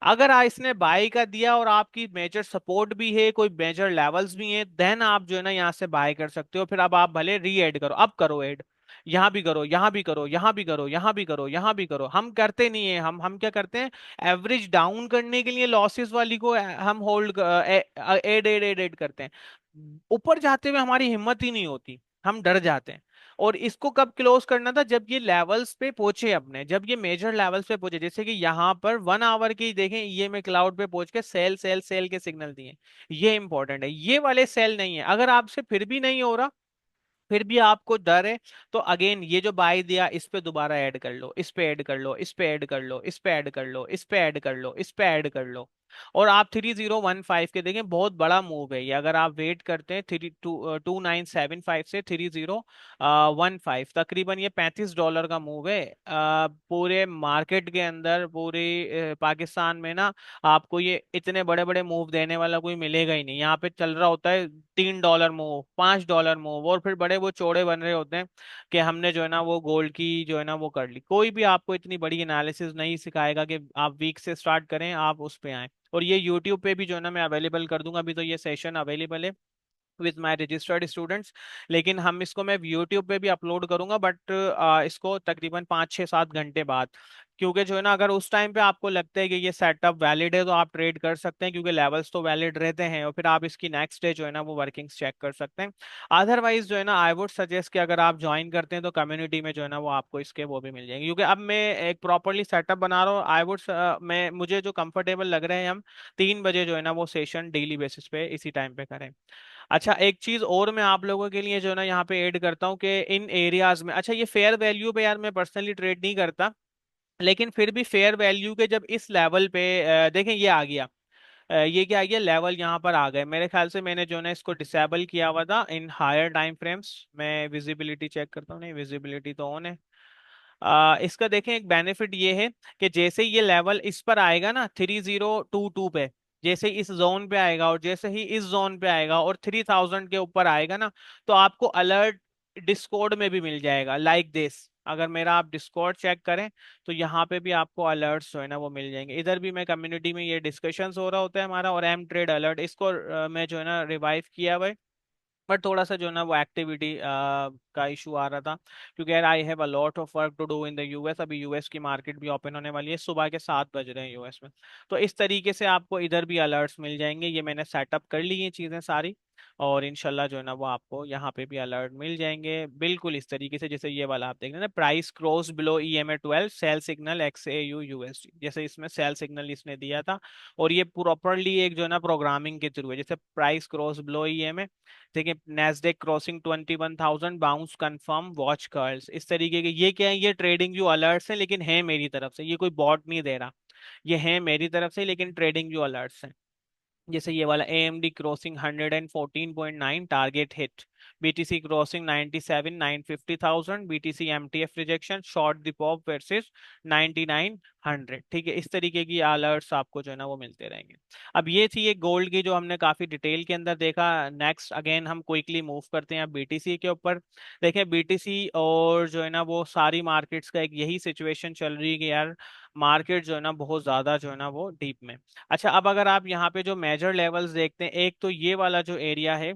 अगर इसने बाय का दिया और आपकी मेजर सपोर्ट भी है, कोई मेजर लेवल्स भी हैं, देन आप जो है ना यहाँ से बाय कर सकते हो। फिर अब आप भले री एड करो, अब करो ऐड, यहाँ भी करो, यहाँ भी करो, यहाँ भी करो, यहाँ भी करो, यहाँ भी करो। हम करते नहीं है, हम क्या करते हैं, एवरेज डाउन करने के लिए लॉसेस वाली को हम होल्ड एड एड एड एड करते हैं। ऊपर जाते हुए हमारी हिम्मत ही नहीं होती, हम डर जाते हैं। और इसको कब क्लोज करना था, जब ये लेवल्स पे पहुंचे अपने, जब ये मेजर लेवल्स पे पहुंचे, जैसे कि यहाँ पर 1 आवर की देखें, ये मैं क्लाउड पे पहुंच के सेल सेल सेल के सिग्नल दिए। ये इंपॉर्टेंट है, ये वाले सेल नहीं है। अगर आपसे फिर भी नहीं हो रहा, फिर भी आपको डर है, तो अगेन ये जो बाय दिया इस पे दोबारा ऐड कर लो, इस पे ऐड कर लो, इस पे ऐड कर लो, इस पे ऐड कर लो, इस पे ऐड कर लो, इस पे ऐड कर लो। और आप 3015 के देखें, बहुत बड़ा मूव है ये। अगर आप वेट करते हैं 2975 से 3015, तकरीबन ये $35 का मूव है। पूरे मार्केट के अंदर, पूरे पाकिस्तान में ना, आपको ये इतने बड़े बड़े मूव देने वाला कोई मिलेगा ही नहीं। यहाँ पे चल रहा होता है $3 मूव, $5 मूव, और फिर बड़े वो चौड़े बन रहे होते हैं कि हमने जो है ना वो गोल्ड की जो है ना वो कर ली। कोई भी आपको इतनी बड़ी एनालिसिस नहीं सिखाएगा कि आप वीक से स्टार्ट करें, आप उस पे आए। और ये यूट्यूब पे भी जो है ना मैं अवेलेबल कर दूंगा, अभी तो ये सेशन अवेलेबल है विद माई रजिस्टर्ड स्टूडेंट्स। लेकिन हम इसको मैं यूट्यूब पे भी अपलोड करूंगा, बट इसको तकरीबन 5 6 7 घंटे बाद, क्योंकि जो है ना अगर उस टाइम पे आपको लगता है कि ये सेटअप वैलिड है तो आप ट्रेड कर सकते हैं, क्योंकि लेवल्स तो वैलिड रहते हैं, और फिर आप इसकी नेक्स्ट डे जो है ना वो वर्किंग्स चेक कर सकते हैं। अदरवाइज जो है ना आई वुड सजेस्ट कि अगर आप ज्वाइन करते हैं तो कम्युनिटी में जो है ना वो आपको इसके वो भी मिल जाएंगे, क्योंकि अब मैं एक प्रॉपरली सेटअप बना रहा हूँ। आई वुड मैं मुझे जो कंफर्टेबल लग रहे हैं, हम 3 बजे जो है ना वो सेशन डेली बेसिस पे इसी टाइम पे करें। अच्छा, एक चीज और मैं आप लोगों के लिए जो है ना यहाँ पे ऐड करता हूँ कि इन एरियाज में, अच्छा ये फेयर वैल्यू पे यार मैं पर्सनली ट्रेड नहीं करता, लेकिन फिर भी फेयर वैल्यू के जब इस लेवल पे देखें ये आ गया, ये क्या आ गया, लेवल यहाँ पर आ गए। मेरे ख्याल से मैंने जो है ना इसको डिसेबल किया हुआ था इन हायर टाइम फ्रेम्स। मैं विजिबिलिटी चेक करता हूँ, नहीं विजिबिलिटी तो ऑन है। इसका देखें एक बेनिफिट ये है कि जैसे ही ये लेवल इस पर आएगा ना 3022 पे, जैसे ही इस जोन पे आएगा और जैसे ही इस जोन पे आएगा और 3000 के ऊपर आएगा ना, तो आपको अलर्ट डिस्कॉर्ड में भी मिल जाएगा लाइक दिस। अगर मेरा आप डिस्कॉर्ड चेक करें तो यहाँ पे भी आपको अलर्ट्स जो है ना वो मिल जाएंगे। इधर भी मैं कम्युनिटी में ये डिस्कशंस हो रहा होता है हमारा, और एम ट्रेड अलर्ट इसको मैं जो है ना रिवाइव किया हुआ है। बट थोड़ा सा जो है ना वो एक्टिविटी का इशू आ रहा था, क्योंकि यार I have a lot of work to do in the US. अभी यूएस की मार्केट भी ओपन होने वाली है, सुबह के 7 बज रहे हैं यूएस में। तो इस तरीके से आपको इधर भी अलर्ट्स मिल जाएंगे, ये मैंने सेटअप कर ली ये चीज़ें सारी। और इनशाला जो है ना वो आपको यहाँ पे भी अलर्ट मिल जाएंगे बिल्कुल इस तरीके से, जैसे ये वाला आप देख रहे हैं ना, price cross below EMA 12 sell signal XAU USD, जैसे इसमें सेल सिग्नल इसने दिया था। और ये प्रॉपरली एक जो है ना प्रोग्रामिंग के थ्रू है, जैसे प्राइस क्रॉस बिलो EMA, देखिए Nasdaq crossing 21,000, bounce confirm, watch curls, इस तरीके के ये क्या है, ये ट्रेडिंग व्यू अलर्ट्स हैं, लेकिन है मेरी तरफ से, ये कोई बॉट नहीं दे रहा, ये है मेरी तरफ से, लेकिन ट्रेडिंग व्यू अलर्ट्स हैं। जैसे ये वाला AMD crossing 114.9, target hit, BTC crossing 97,950,000, BTC MTF rejection, short the pop versus 9900। ठीक है, इस तरीके की अलर्ट्स आपको जो है ना वो मिलते रहेंगे। अब ये थी एक गोल्ड की जो हमने काफी डिटेल के अंदर देखा। नेक्स्ट अगेन हम क्विकली मूव करते हैं BTC के ऊपर। देखें BTC और जो है ना वो सारी मार्केट्स का एक यही सिचुएशन चल रही है कि यार मार्केट जो है ना बहुत ज्यादा जो है ना वो डीप में। अच्छा, अब अगर आप यहाँ पे जो मेजर लेवल्स देखते हैं, एक तो ये वाला जो एरिया है,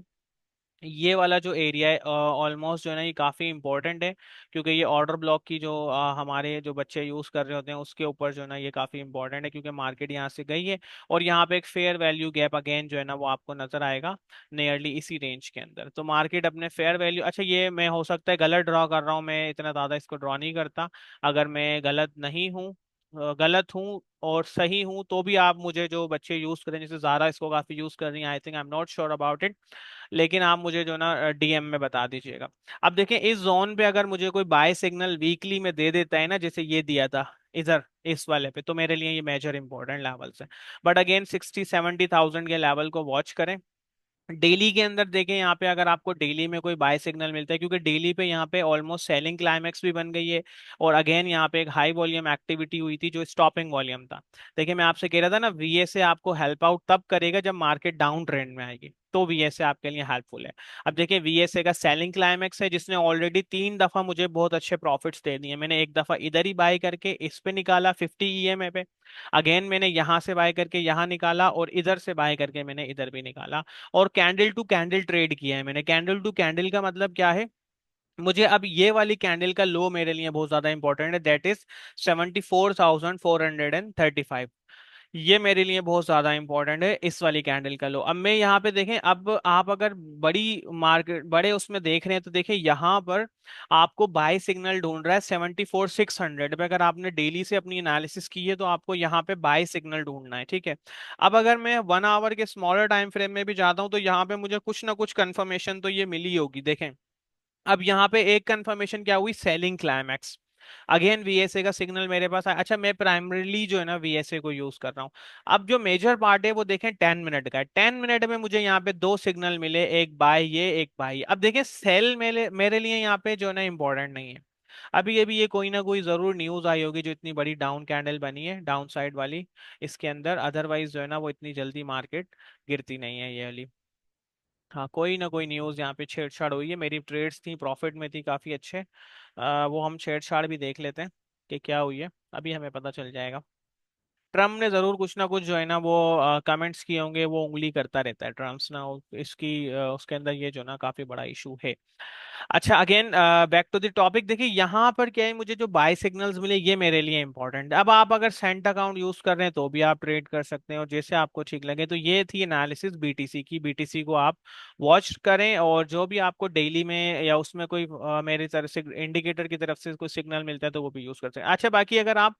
ये वाला जो एरिया है ऑलमोस्ट जो है ना ये काफ़ी इंपॉर्टेंट है, क्योंकि ये ऑर्डर ब्लॉक की जो हमारे जो बच्चे यूज़ कर रहे होते हैं उसके ऊपर जो है ना ये काफ़ी इंपॉर्टेंट है, क्योंकि मार्केट यहाँ से गई है। और यहाँ पे एक फेयर वैल्यू गैप अगेन जो है ना वो आपको नजर आएगा नियरली इसी रेंज के अंदर। तो मार्केट अपने फेयर वैल्यू, अच्छा ये मैं हो सकता है गलत ड्रॉ कर रहा हूँ, मैं इतना ज़्यादा इसको ड्रॉ नहीं करता, अगर मैं गलत नहीं हूँ गलत हूँ और सही हूँ तो भी आप मुझे, जो बच्चे यूज करें जैसे ज़ारा इसको काफी यूज कर रही हैं, I think I am not sure about it, लेकिन आप मुझे जो ना डीएम में बता दीजिएगा। अब देखें इस जोन पे अगर मुझे कोई बाय सिग्नल वीकली में दे देता है ना, जैसे ये दिया था इधर इस वाले पे, तो मेरे लिए ये मेजर इंपॉर्टेंट लेवल्स है। बट अगेन 60-70 थाउजेंड के लेवल को वॉच करें। डेली के अंदर देखें यहाँ पे, अगर आपको डेली में कोई बाय सिग्नल मिलता है, क्योंकि डेली पे यहाँ पे ऑलमोस्ट सेलिंग क्लाइमेक्स भी बन गई है, और अगेन यहाँ पे एक हाई वॉल्यूम एक्टिविटी हुई थी जो स्टॉपिंग वॉल्यूम था। देखिए मैं आपसे कह रहा था ना, वीएसए आपको हेल्प आउट तब करेगा जब मार्केट डाउन ट्रेंड में आएगी, तो वीएसए आपके लिए हेल्पफुल है। अब देखिए वीएसए का सेलिंग क्लाइमेक्स है, जिसने ऑलरेडी 3 दफा मुझे बहुत अच्छे प्रॉफिट्स दे दिए। मैंने एक दफा इधर ही बाय करके इस पे निकाला 50 ईएमए पे, अगेन मैंने यहाँ से बाय करके यहाँ निकाला, और इधर से बाय करके मैंने इधर भी निकाला। और कैंडल टू कैंडल ट्रेड किया है मैंने। कैंडल टू कैंडल का मतलब क्या है, मुझे अब ये वाली कैंडल का लो मेरे लिए बहुत ज्यादा इंपॉर्टेंट है, दैट इज 74,435। ये मेरे लिए बहुत ज्यादा इंपॉर्टेंट है, इस वाली कैंडल का लो। अब मैं यहाँ पे देखें, अब आप अगर बड़ी मार्केट बड़े उसमें देख रहे हैं तो देखिए यहाँ पर आपको बाय सिग्नल ढूंढ रहा है 74,600 पे। अगर आपने डेली से अपनी एनालिसिस की है तो आपको यहाँ पे बाय सिग्नल ढूंढना है, ठीक है। अब अगर मैं 1 आवर के स्मॉलर टाइम फ्रेम में भी जाता हूँ तो यहाँ पे मुझे कुछ ना कुछ कंफर्मेशन तो ये मिली होगी, देखें। अब यहाँ पे एक कंफर्मेशन क्या हुई, सेलिंग क्लाइमैक्स। अगेन वीएसए का सिग्नल मेरे पास आया। अच्छा मैं प्राइमरीली जो है ना वीएसए को यूज कर रहा हूँ। अब जो मेजर पार्ट है वो देखें 10 मिनट का है। 10 मिनट में मुझे यहाँ पे 2 सिग्नल मिले, एक बाय ये, एक बाय ये। अब देखिए सेल मेरे मेरे लिए यहाँ पे जो है ना इंपॉर्टेंट नहीं है। अभी ये कोई ना कोई जरूर न्यूज आई होगी जो इतनी बड़ी डाउन कैंडल बनी है, डाउन साइड वाली इसके अंदर, अदरवाइज जो है ना वो इतनी जल्दी मार्केट गिरती नहीं है ये वाली। हाँ कोई ना कोई न्यूज़ यहाँ पे छेड़छाड़ हुई है, मेरी ट्रेड्स थी, प्रॉफिट में थी काफ़ी अच्छे। वो हम छेड़छाड़ भी देख लेते हैं कि क्या हुई है, अभी हमें पता चल जाएगा। ट्रम्प ने जरूर कुछ ना कुछ जो है ना वो कमेंट्स किए होंगे, वो उंगली करता रहता है ट्रम्प ना, इसकी उसके अंदर ये जो ना काफी बड़ा इशू है। अच्छा again back to the topic, देखिए यहाँ पर क्या है, मुझे जो बाय सिग्नल्स मिले ये मेरे लिए इंपॉर्टेंट है। अब आप अगर सेंट अकाउंट यूज कर रहे हैं तो भी आप ट्रेड कर सकते हैं, और जैसे आपको ठीक लगे। तो ये थी एनालिसिस बीटीसी की, बीटीसी को आप वॉच करें, और जो भी आपको डेली में या उसमें कोई मेरी तरफ से इंडिकेटर की तरफ से कोई सिग्नल मिलता है तो वो भी यूज कर सकते हैं। अच्छा बाकी अगर आप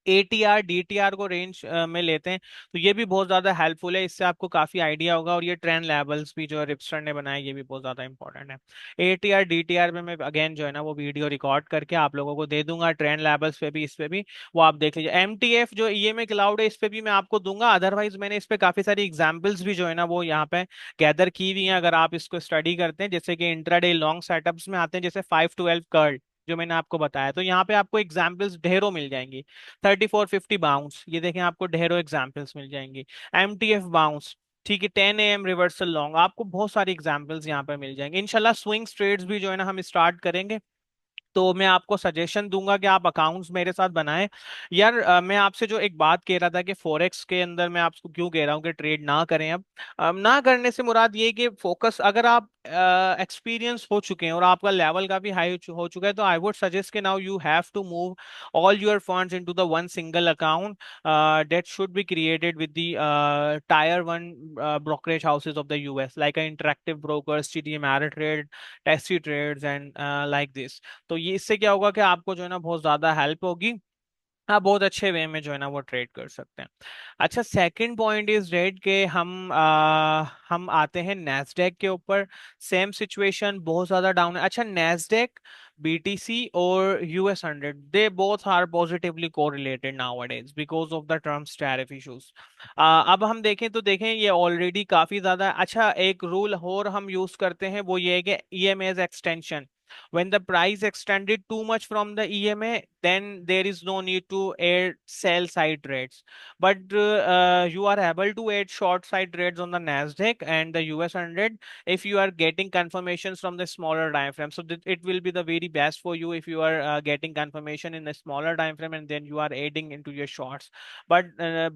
एटीआर डीटीआर को रेंज में लेते हैं तो ये भी बहुत ज्यादा हेल्पफुल है, इससे आपको काफी आइडिया होगा। और ये ट्रेंड लेवल्स भी जो रिप्स्टर ने बनाए ये भी बहुत ज्यादा इंपॉर्टेंट है। एटीआर डीटीआर में मैं अगेन जो है ना वो वीडियो रिकॉर्ड करके आप लोगों को दे दूंगा, ट्रेंड लेवल्स पे भी, इस पे भी, वो आप देख लीजिए। एमटीएफ जो ईएमए क्लाउड है इस पे भी मैं आपको दूंगा। अदरवाइज मैंने इस पे काफी सारी एग्जांपल्स भी जो है ना वो यहाँ पे गैदर की हुई हैं, अगर आप इसको स्टडी करते हैं। जैसे कि इंट्राडे लॉन्ग सेटअप्स में आते हैं, जैसे 5-12 कर्ल जो मैंने आपको बताया, तो यहाँ पे आपको एग्जाम्पल्स ढेरों मिल जाएंगी। 3450 बाउंस, ये देखें आपको ढेरों एग्जांपल्स मिल जाएंगी। एमटीएफ बाउंस, ठीक है। 10 AM रिवर्सल लॉन्ग, आपको बहुत सारी एग्जांपल्स यहाँ पर मिल जाएंगे। इंशाल्लाह स्विंग्स ट्रेड्स भी जो है ना हम स्टार्ट करेंगे, तो मैं आपको सजेशन दूंगा कि आप अकाउंट्स मेरे साथ बनाएं। यार मैं आपसे जो एक बात कह रहा था कि फोरेक्स के अंदर मैं आपको क्यों कह रहा हूँ कि ट्रेड ना करें। अब ना करने से मुराद ये है कि फोकस, अगर आप एक्सपीरियंस हो चुके हैं और आपका लेवल काफी हाई हो चुका है, तो आई वुड सजेस्ट कि now you have to move all your funds into the one single account that should be created with the tier 1 brokerage houses of the US, like Interactive Brokers, TD Ameritrade, Tasty Trades, and like this। तो ये इससे क्या होगा कि आपको जो है ना बहुत ज्यादा हेल्प होगी, आप बहुत अच्छे वे में जो है ना वो ट्रेड कर सकते हैं। अच्छा सेकंड पॉइंट इज रेट के हम आते हैं नेस्डेक के ऊपर। सेम सिचुएशन, बहुत ज्यादा डाउन है। अच्छा नेस्डेक, बीटीसी और US 100, they both are positively correlated nowadays because of the Trump's tariff issues. अब हम देखें तो देखें ये ऑलरेडी काफी ज्यादा। अच्छा एक रूल और हम यूज करते हैं, वो ये है कि ईएमएज extension, when the price extended too much from the EMA, then there is no need to add sell side trades. But you are able to add short side trades on the Nasdaq and the US 100 if you are getting confirmations from the smaller time frame. So it will be the very best for you if you are getting confirmation in a smaller time frame and then you are adding into your shorts. But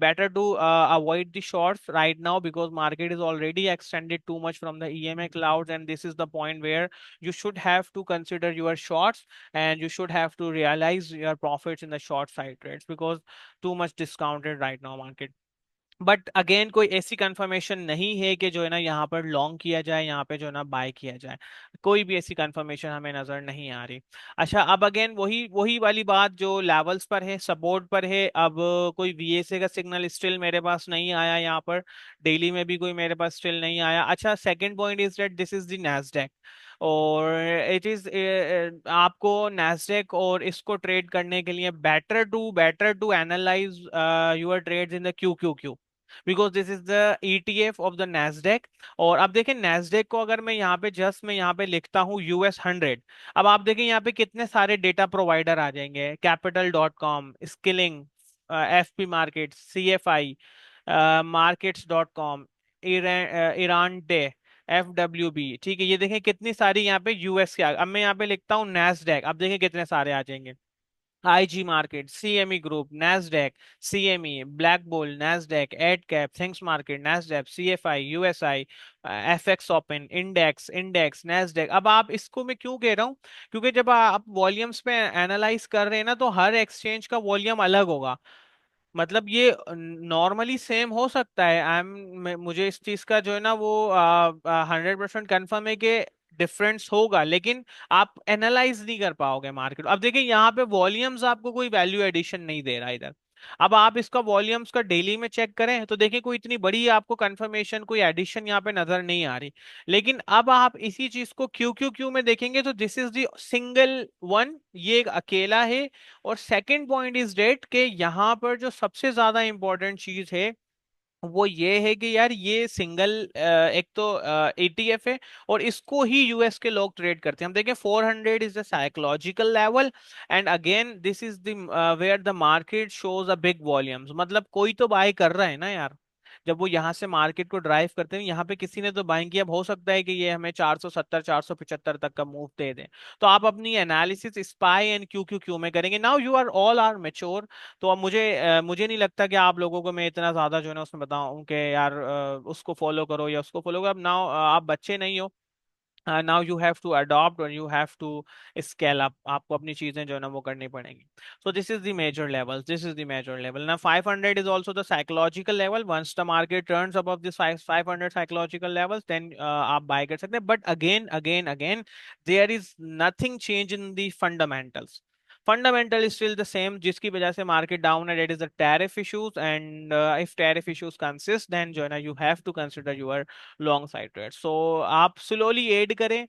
better to avoid the shorts right now, because market is already extended too much from the EMA clouds, and this is the point where you should have to consider your shorts, and you should have to realize your profits in the short side trades, because too much discounted right now market. But again कोई ऐसी confirmation नहीं है कि जो है ना यहाँ पर लॉन्ग किया जाए, यहाँ पे जो है ना बाय किया जाए। कोई भी ऐसी कंफर्मेशन हमें नजर नहीं आ रही। अच्छा, अब अगेन वही वही वाली बात जो लेवल्स पर है, सपोर्ट पर है। अब कोई वीएसए का सिग्नल स्टिल मेरे पास नहीं आया यहाँ पर, डेली में भी कोई मेरे पास स्टिल नहीं आया। अच्छा, second point is that this is the Nasdaq, और इट इज आपको नैस्डैक और इसको ट्रेड करने के लिए better to analyse your trades in the Q Q Q, because this is the ETF of the Nasdaq. और अब देखें नैस्डैक को, अगर मैं यहाँ पे लिखता हूँ US 100, अब आप देखें यहाँ पे कितने सारे डेटा प्रोवाइडर आ जाएंगे, capital.com, skilling, FP market, CFI, markets.com, Iran day, FWB। ठीक है, ये देखें कितनी सारी यहाँ पे यूएस के अब मैं यहाँ पे लिखता हूँ नैस्डैक, अब देखें कितने सारे आ जाएंगे। IG market, CME group, Nasdaq, CME, Black Bull, Nasdaq, ad cap, things market, Nasdaq, CFI, USI, FX open, index Nasdaq. अब आप इसको मैं क्यों कह रहा हूँ, क्योंकि जब आप वॉल्यूम्स पे एनालाइज कर रहे हैं ना, तो हर एक्सचेंज का वॉल्यूम अलग होगा। मतलब ये नॉर्मली सेम हो सकता है, मुझे इस चीज का जो है ना वो 100% कन्फर्म है कि डिफरेंस होगा, लेकिन आप एनालाइज नहीं कर पाओगे मार्केट। अब देखिए यहाँ पे वॉल्यूम्स आपको कोई वैल्यू एडिशन नहीं दे रहा इधर। अब आप इसका वॉल्यूम्स का डेली में चेक करें तो देखिए कोई इतनी बड़ी आपको कंफर्मेशन, कोई एडिशन यहाँ पे नजर नहीं आ रही। लेकिन अब आप इसी चीज को क्यू क्यू क्यू में देखेंगे तो this is the single one, ये एक अकेला है। और सेकंड पॉइंट इज डेट के यहाँ पर जो सबसे ज्यादा इंपॉर्टेंट चीज है वो ये है कि यार ये सिंगल एक तो ETF है, और इसको ही यूएस के लोग ट्रेड करते हैं। हम देखें 400 is the psychological level, and again this is the where the market shows a big volumes. मतलब कोई तो बाय कर रहा है ना यार, जब वो यहाँ से मार्केट को ड्राइव करते हैं, यहाँ पे किसी ने तो बाइंग किया। अब हो सकता है कि ये हमें 470 475 तक का मूव दे दें। तो आप अपनी analysis SPY and Q Q Q में करेंगे। Now you are all are mature, तो अब मुझे नहीं लगता कि आप लोगों को मैं इतना ज्यादा जो है ना उसमें बताऊं कि यार उसको फॉलो करो या उसको फॉलो करो। अब नाउ आप बच्चे नहीं हो, now you have to adopt और you have to scale up, आपको अपनी चीजें जो है ना वो करनी पड़ेंगी। So this is the major level, this is the major level ना। 500 is also the psychological level, once the market turns above this 500 psychological levels then आप बाय कर सकते हैं। But again again again there is nothing change in the fundamentals. Fundamental is still the same, जिसकी वजह से market down है, that is the tariff issues. And if tariff issues consist then जो है ना you have to consider your long side trade. So आप slowly add करें।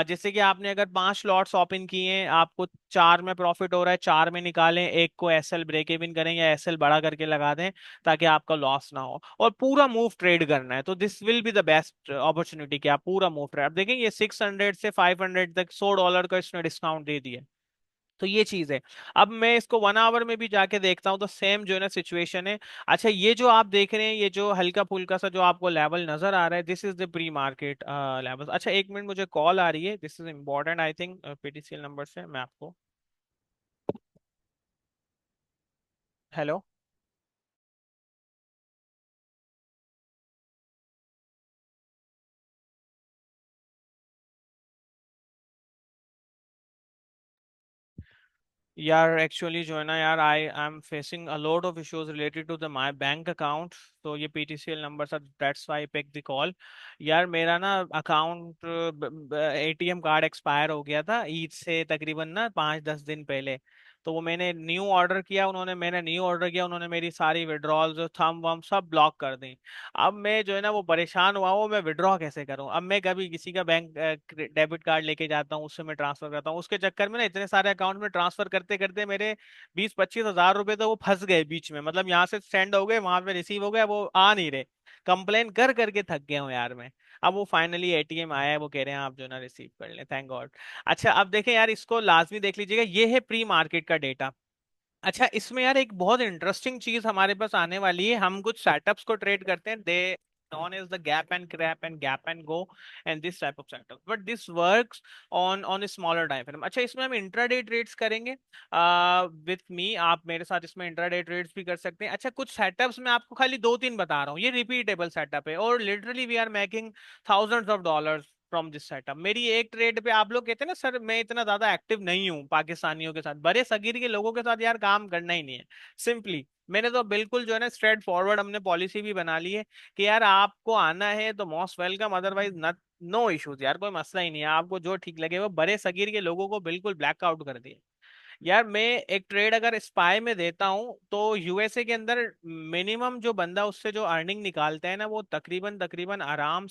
जैसे कि आपने अगर 5 लॉट्स ओपन किए हैं, आपको 4 में प्रॉफिट हो रहा है, 4 में निकालें, एक को SL ब्रेक इवन करें या SL बड़ा करके लगा दें, ताकि आपका लॉस ना हो। और पूरा मूव ट्रेड करना है तो this will be the best opportunity कि आप पूरा मूव ट्रेड। अब देखें ये 600 से 500 तक $100 का इसने डिस्काउंट दे दिया। तो ये चीज है। अब मैं इसको 1 आवर में भी जाके देखता हूँ तो सेम जो है ना सिचुएशन है। अच्छा, ये जो आप देख रहे हैं, ये जो हल्का फुल्का सा जो आपको लेवल नजर आ रहा है, this is the pre market level. अच्छा, 1 मिनट, मुझे कॉल आ रही है, this is important I think, PTCL number से। मैं आपको, हेलो। यार एक्चुअली जो है ना यार, I am facing a lot of issues related to the my bank account. तो ये PTCL नंबर था, that's why pick the call. यार मेरा ना अकाउंट, ATM कार्ड एक्सपायर हो गया था ईद से तकरीबन ना 5-10 दिन पहले। तो वो मैंने न्यू ऑर्डर किया, उन्होंने मेरी सारी विड्रॉल्स, थम वम सब ब्लॉक कर दी। अब मैं जो है ना वो परेशान हुआ हूँ, मैं विड्रॉ कैसे करूँ। अब मैं कभी किसी का बैंक डेबिट कार्ड लेके जाता हूँ, उससे मैं ट्रांसफर करता हूँ, उसके चक्कर में ना इतने सारे अकाउंट में ट्रांसफर करते करते मेरे 20-25 हज़ार रुपए तो वो फंस गए बीच में। मतलब यहाँ से सेंड हो गए, वहां पे रिसीव हो गया, वो आ नहीं रहे। कंप्लेन कर करके थक गया हूँ यार मैं। अब वो फाइनली ATM आया है, वो कह रहे हैं आप जो है ना रिसीव कर लें, थैंक गॉड। अच्छा, अब देखें यार, इसको लाजमी देख लीजिएगा, ये है प्री मार्केट का डेटा। अच्छा, इसमें यार एक बहुत इंटरेस्टिंग चीज हमारे पास आने वाली है। हम कुछ सेटअप्स को ट्रेड करते हैं, दे known as the gap and crap and gap and go and this type of setup, but this works on a smaller time frame। अच्छा, इसमें हम इंट्राडे ट्रेड्स करेंगे विथ मी, आप मेरे साथ इसमें इंट्राडे ट्रेड्स भी कर सकते हैं। अच्छा, कुछ सेटअप्स मैं आपको खाली 2-3 बता रहा हूँ, ये रिपीटेबल सेटअप है और literally we are making thousands of dollars from this setup. मेरी एक ट्रेड पे आप लोग कहते हैं ना सर मैं इतना ज्यादा एक्टिव नहीं हूँ पाकिस्तानियों के साथ, बड़े सगीर के लोगों के साथ यार काम करना ही नहीं है सिंपली। मैंने तो बिल्कुल जो है ना स्ट्रेट फॉरवर्ड हमने पॉलिसी भी बना ली है कि यार आपको आना है तो most welcome, otherwise no issues यार, कोई मसला ही नहीं है, आपको जो ठीक लगे वो। बड़े सगीर के लोगों को बिल्कुल ब्लैकआउट कर दिए यार। मैं एक ट्रेड अगर स्पाई में देता हूं तो यूएसए के अंदर मिनिमम जो बंदा उससे जो अर्निंग निकालता है ना वो तकरीबन तकरीबन आराम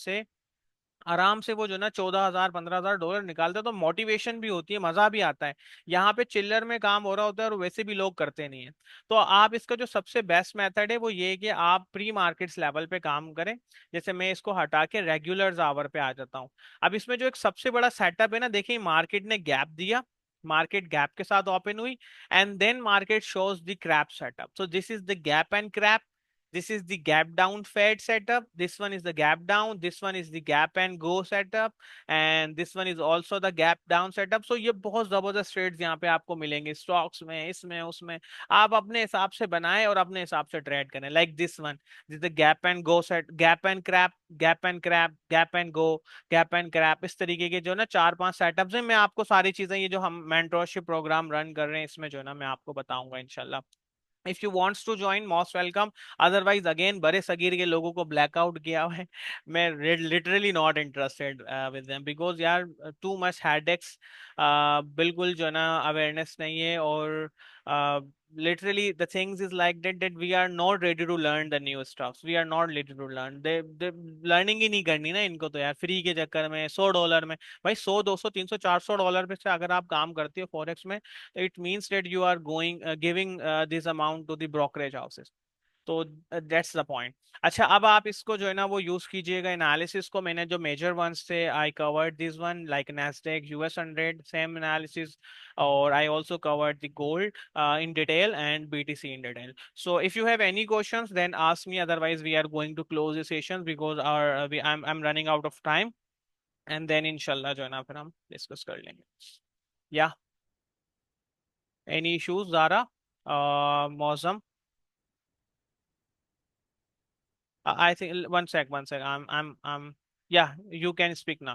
से वो जो ना 14,000 15,000 डॉलर निकालते हैं। तो मोटिवेशन भी होती है, मजा भी आता है। यहाँ पे चिल्लर में काम हो रहा होता है और वैसे भी लोग करते नहीं है। तो आप इसका जो सबसे बेस्ट मेथड है वो ये है कि आप प्री मार्केट्स लेवल पे काम करें। जैसे मैं इसको हटा के रेगुलर्स आवर पे आ जाता हूँ। अब इसमें जो एक सबसे बड़ा सेटअप है ना, देखिए मार्केट ने गैप दिया, मार्केट गैप के साथ ओपन हुई, and then market shows the crap setup. So this is the gap and crap, this is the gap down fed setup, this one is the gap down, this one is the gap and go setup, and this one is also the gap down setup. So ये बहुत जबरदस्त trades यहाँ पे आपको मिलेंगे stocks में, इसमें उसमें। आप अपने हिसाब से बनाएं और अपने हिसाब से ट्रेड करें। Like this the gap and go set, gap and crap, gap and crap, gap and go, gap and crap, इस तरीके के जो ना 4-5 सेटअप्स हैं। मैं आपको सारी चीजें ये जो हम मेंटरशिप प्रोग्राम रन कर रहे हैं इसमें जो है ना मैं आपको बताऊंगा इंशाल्लाह। If you wants to join most welcome, otherwise again बड़े सगीर के लोगों को ब्लैकआउट किया हुआ है। मैं literally not interested with them because यार टू मच हेडेक्स, बिल्कुल जो है ना अवेयरनेस नहीं है। और literally the things is like that we are not ready to learn the new stuffs, we are not ready to learn, they learning ही नहीं करनी ना इनको तो यार, फ्री के चक्कर में $100 में। भाई 100 200 300 400 डॉलर पे से अगर आप काम करते हो फॉरेक्स में, it means that you are going giving this amount to the brokerage houses। तो दैट्स द पॉइंट। अच्छा अब आप इसको जो है ना वो यूज कीजिएगा एनालिसिस को। मैंने जो मेजर वंस थे I covered this one like Nasdaq US 100 same analysis, और I also covered the gold in detail and BTC in detail. So if you have any questions then ask me, otherwise we are going to close the session because I'm running out of time, and then inshallah जो है ना फिर हम discuss कर लेंगे। या any issues Zaara, मौसम? I think one sec. Yeah, you can speak now.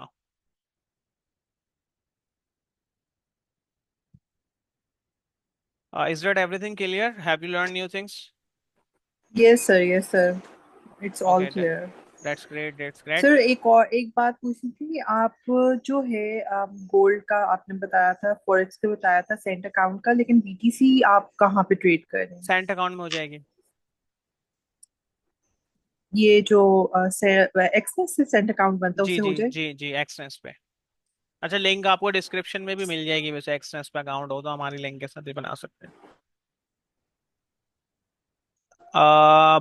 Is that everything clear? Have you learned new things? Yes sir, yes sir, it's all Okay, clear. that's great. That's great. Sir एक बात पूछनी थी कि आप जो है gold का आपने बताया था, फॉरेक्स का बताया था सेंट अकाउंट का, लेकिन बीटीसी आप कहाँ पे ट्रेड कर रहे हैं? सेंट अकाउंट में हो जाएगी। ये जो एक्सेस से सेंट अकाउंट बनता है जी उससे जी हो जाए? जी जी, एक्सनेस पे। अच्छा लिंक आपको डिस्क्रिप्शन में भी मिल जाएगी, वैसे एक्सनेस पे अकाउंट हो तो हमारी लिंक के साथ ही बना सकते हैं।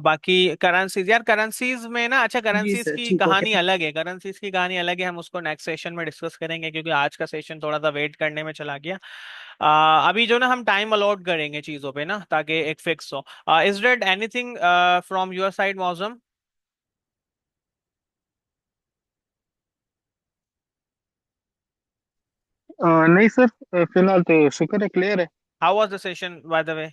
बाकी करेंसीज यार, करेंसीज में ना, अच्छा जी करेंसीज सर, की ठीक, ओके, कहानी अलग है, करेंसीज की कहानी अलग है, हम उसको नेक्स्ट सेशन में डिस्कस करेंगे क्योंकि आज का सेशन थोड़ा सा वेट करने में चला गया। अभी जो ना हम टाइम अलॉट करेंगे चीजों पे ना ताकि एक फिक्स हो। Is there anything from your side मौसम? नहीं सर, फिलहाल तो शुक्र है, क्लियर है। How was the session by the way?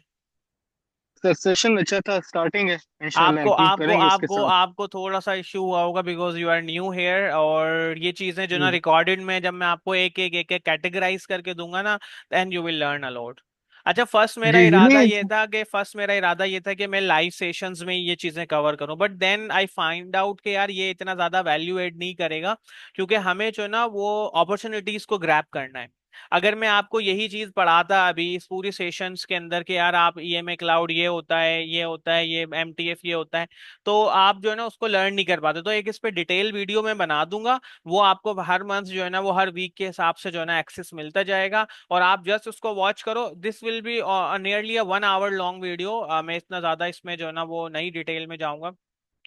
Sir session अच्छा था, स्टार्टिंग है, इंशाल्लाह आपको इम्प्रूव आपको करेंगे इसके आपको साथ। आपको थोड़ा सा इश्यू हुआ होगा because you are new here, और ये चीजें जो ना जी रिकॉर्डेड में जब मैं आपको एक एक कैटेगराइज करके दूंगा ना, then you will learn a lot. अच्छा जी जी, नहीं फर्स्ट मेरा इरादा ये था कि मैं लाइव सेशंस में ये चीजें कवर करूं, but then I find out कि यार ये इतना ज्यादा वैल्यू एड नहीं करेगा, क्योंकि हमें जो ना वो अपॉर्चुनिटीज को ग्रैब करना है। अगर मैं आपको यही चीज पढ़ाता अभी इस पूरी सेशंस के अंदर कि यार आप ईएमए क्लाउड ये होता है, ये होता है, ये एमटीएफ ये होता है, तो आप जो है ना उसको लर्न नहीं कर पाते। तो एक इस पे डिटेल वीडियो मैं बना दूंगा, वो आपको हर मंथ जो है ना वो हर वीक के हिसाब से जो है ना एक्सेस मिलता जाएगा, और आप जस्ट उसको वॉच करो। This will be nearly a 1 hour long video. मैं इतना ज्यादा इसमें जो है ना वो नई डिटेल में जाऊंगा,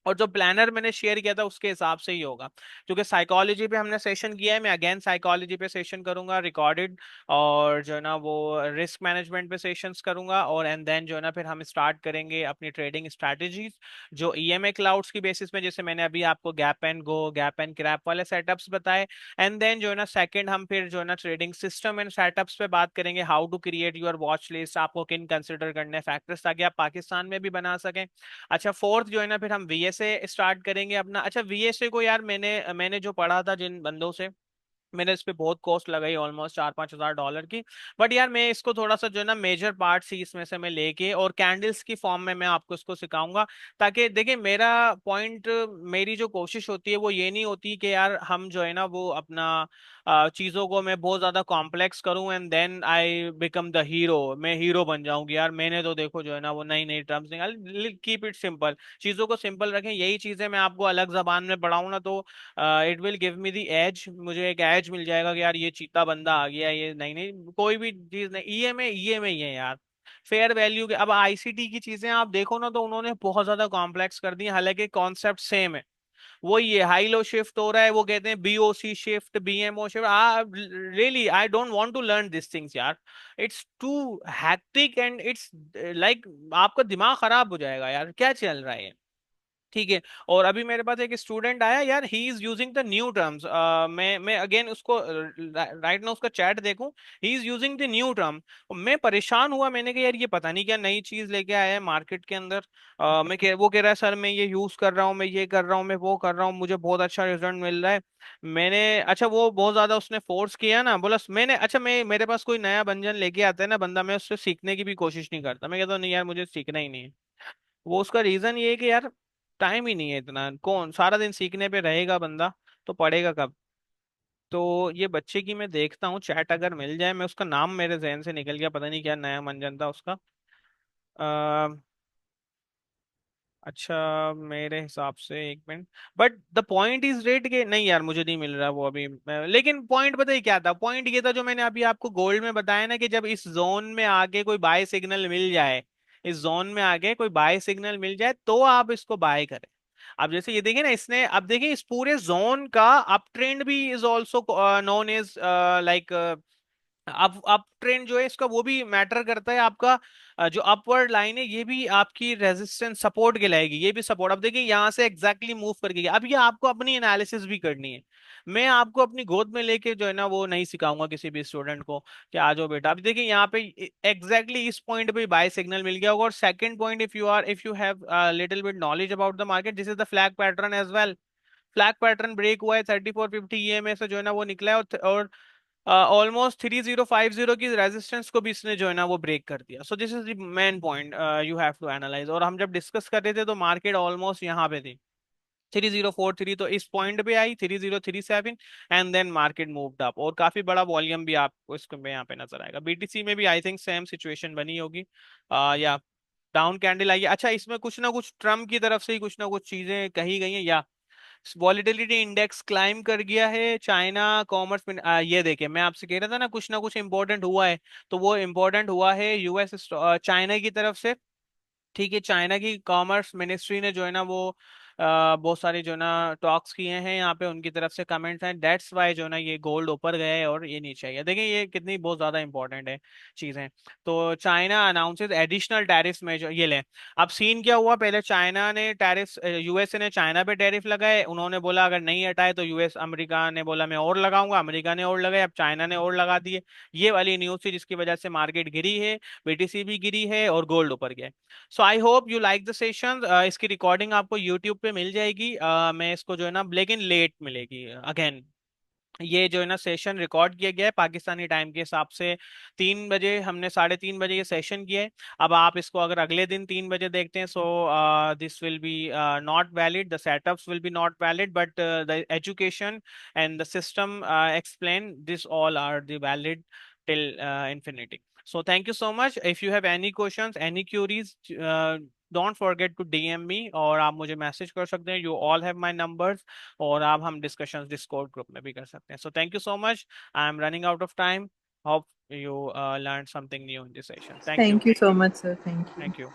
और जो प्लानर मैंने शेयर किया था उसके हिसाब से ही होगा। क्योंकि साइकोलॉजी पे हमने सेशन किया है, मैं अगेन साइकोलॉजी पे सेशन करूंगा रिकॉर्डेड, और जो है ना वो रिस्क मैनेजमेंट पे सेशंस करूंगा, और एंड देन जो है ना फिर हम स्टार्ट करेंगे अपनी ट्रेडिंग स्ट्रैटेजीज जो ईएमए क्लाउड्स की बेसिस में, जैसे मैंने अभी आपको gap and go, gap and crap वाले सेटअप्स बताए। एंड देन जो है ना सेकंड हम फिर जो है ना ट्रेडिंग सिस्टम एंड सेटअप्स पे बात करेंगे, how to create your watch list, आपको किन कंसिडर करने फैक्टर्स ताकि आप पाकिस्तान में भी बना सकें। अच्छा फोर्थ जो है ना फिर हम वीए से स्टार्ट करेंगे अपना। अच्छा वीए को यार मैंने मैंने जो पढ़ा था जिन बंदों से, मैंने इस पे बहुत कॉस्ट लगाई, ऑलमोस्ट 4-5 हज़ार डॉलर की। बट यार मैं इसको थोड़ा सा जो है ना मेजर पार्ट ही इसमें से मैं लेके और कैंडल्स की फॉर्म में मैं आपको इसको सिखाऊंगा। ताकि देखिए मेरा पॉइंट, मेरी जो कोशिश होती है वो ये नहीं होती कि यार हम जो है ना वो अपना चीजों को मैं बहुत ज्यादा कॉम्प्लेक्स करूं and then I become the hero, मैं हीरो बन जाऊंगी यार मैंने तो देखो जो है ना वो नई नई टर्म्स निकाल। कीप इट सिंपल, चीजों को सिंपल रखें। यही चीजें मैं आपको अलग जबान में पढ़ाऊँ ना तो it will give me the edge, मुझे एक एज मिल जाएगा कि यार ये चीता बंदा आ गया, ये नहीं नहीं कोई भी चीज नहीं, ईएमए ही है यार। फेयर वैल्यू के अब आईसीटी की चीजें आप देखो ना तो उन्होंने बहुत ज्यादा कॉम्प्लेक्स कर दी, हालांकि कॉन्सेप्ट सेम है। वही है, हाई लो शिफ्ट हो रहा है, वो कहते हैं BOC shift, BMO shift. Really I don't want to learn this things यार, it's too hectic and it's like आपका दिमाग खराब हो जाएगा यार, क्या चल रहा है। ठीक है। और अभी मेरे पास एक स्टूडेंट आया यार, he is using the new terms. मैं अगेन उसको राइट ना उसका चैट देखूं, he is using the new term. मैं परेशान हुआ, मैंने कहा यार ये पता नहीं क्या नई चीज लेके आया है मार्केट के अंदर। वो कह रहा है सर मैं ये यूज कर रहा हूँ, मैं ये कर रहा हूँ, मैं वो कर रहा हूँ, मुझे बहुत अच्छा रिजल्ट मिल रहा है। मैंने अच्छा वो बहुत ज्यादा उसने फोर्स किया ना, बोला मैंने अच्छा मैं मेरे पास कोई नया व्यंजन लेके आता है ना बंदा, मैं उससे सीखने की भी कोशिश नहीं करता, मैं कहता हूँ नहीं यार मुझे सीखना ही नहीं है। वो उसका रीजन ये है कि यार टाइम ही नहीं है इतना, कौन सारा दिन सीखने पे रहेगा बंदा, तो पढ़ेगा कब। तो ये बच्चे की मैं देखता हूँ चैट अगर मिल जाए, मैं उसका नाम मेरे जहन से निकल गया, पता नहीं क्या नया मंजन था उसका। अच्छा मेरे हिसाब से एक minute, but the point is rate के नहीं यार मुझे नहीं मिल रहा वो अभी। लेकिन पॉइंट पता है क्या था, पॉइंट ये था जो मैंने अभी आपको गोल्ड में बताया ना कि जब इस जोन में आगे कोई बाय सिग्नल मिल जाए, इस जोन में आगे कोई बाय सिग्नल मिल जाए तो आप इसको बाय करें। अब जैसे ये देखिए ना, इसने अब देखिए इस पूरे जोन का अप ट्रेंड भी is also known as like, up trend जो है इसका वो भी मैटर करता है आपका। जो अपवर्ड लाइन है ये भी आपकी रेजिस्टेंस सपोर्ट के लाएगी, ये भी सपोर्ट। अब देखिए यहाँ से एग्जैक्टली मूव करके गया। अब ये आपको अपनी एनालिसिस भी करनी है, मैं आपको अपनी गोद में लेके जो है ना वो नहीं सिखाऊंगा किसी भी स्टूडेंट को कि आ जाओ बेटा। अब देखिए यहाँ पे एग्जैक्टली इस पॉइंट पे बाय सिग्नल मिल गया होगा। और second point, if you have little bit knowledge about the market, this is the flag pattern as well. Flag pattern break हुआ है 3450 ईएमए से जो है ना वो निकला है, और ऑलमोस्ट 3050 की रेजिस्टेंस को भी इसने जो है ना वो ब्रेक कर दिया। So this is the main point you have to analyse. और हम जब डिस्कस कर रहे थे तो मार्केट ऑलमोस्ट यहाँ पे थी 3043, तो इस पॉइंट पे आई 3037 and then market moved up, और काफी बड़ा वॉल्यूम भी आपको इसको में यहाँ पे नजर आएगा। बीटीसी में भी आई थिंक सेम सिचुएशन बनी होगी, या डाउन कैंडल आई है। अच्छा इसमें कुछ ना कुछ ट्रम्प की तरफ से ही कुछ ना कुछ चीजें कही गई हैं, या वॉलिटिलिटी इंडेक्स क्लाइम कर गया है चाइना कॉमर्स में। ये देखिए मैं आपसे कह रहा था ना कुछ इंपॉर्टेंट हुआ है, तो वो इंपॉर्टेंट हुआ है यूएस चाइना की तरफ से। ठीक है, चाइना की कॉमर्स मिनिस्ट्री ने जो है ना वो बहुत सारी जो है ना टॉक्स किए हैं यहाँ पे, उनकी तरफ से कमेंट्स हैं, दैट्स वाई जो है ना ये गोल्ड ऊपर गया है और ये नीचे आई है। देखिए ये कितनी बहुत ज्यादा इंपॉर्टेंट है चीजें। तो China announces additional tariff major, ये ले। अब सीन क्या हुआ, पहले चाइना ने टैरिफ, यूएसए ने चाइना पे टैरिफ लगाए, उन्होंने बोला अगर नहीं हटाए तो यूएस, अमेरिका ने बोला मैं और लगाऊंगा, अमेरिका ने और लगाए, अब चाइना ने और लगा दिए। ये वाली न्यूज थी जिसकी वजह से मार्केट गिरी है, बीटीसी भी गिरी है और गोल्ड ऊपर गया। So I hope you like the session. इसकी रिकॉर्डिंग आपको यूट्यूब पे मिल जाएगी। मैं इसको जो है ना लेकिन लेट मिलेगी अगेन। ये जो है ना सेशन रिकॉर्ड किया गया है पाकिस्तानी टाइम के हिसाब से 3 बजे, हमने 3:30 बजे ये सेशन किया है। अब आप इसको अगर अगले दिन 3 बजे देखते हैं, so this will be not valid, the setups will be not valid, but the education and the system explain this all are the valid till infinity. So thank you so much. If you have any questions, any queries, don't forget to DM me, और आप मुझे message कर सकते हैं, you all have my numbers, और आप हम discussions Discord group में भी कर सकते हैं। So thank you so much, I am running out of time, hope you learned something new in this session. Thank you. Thank you so much, sir. Thank you. Thank you.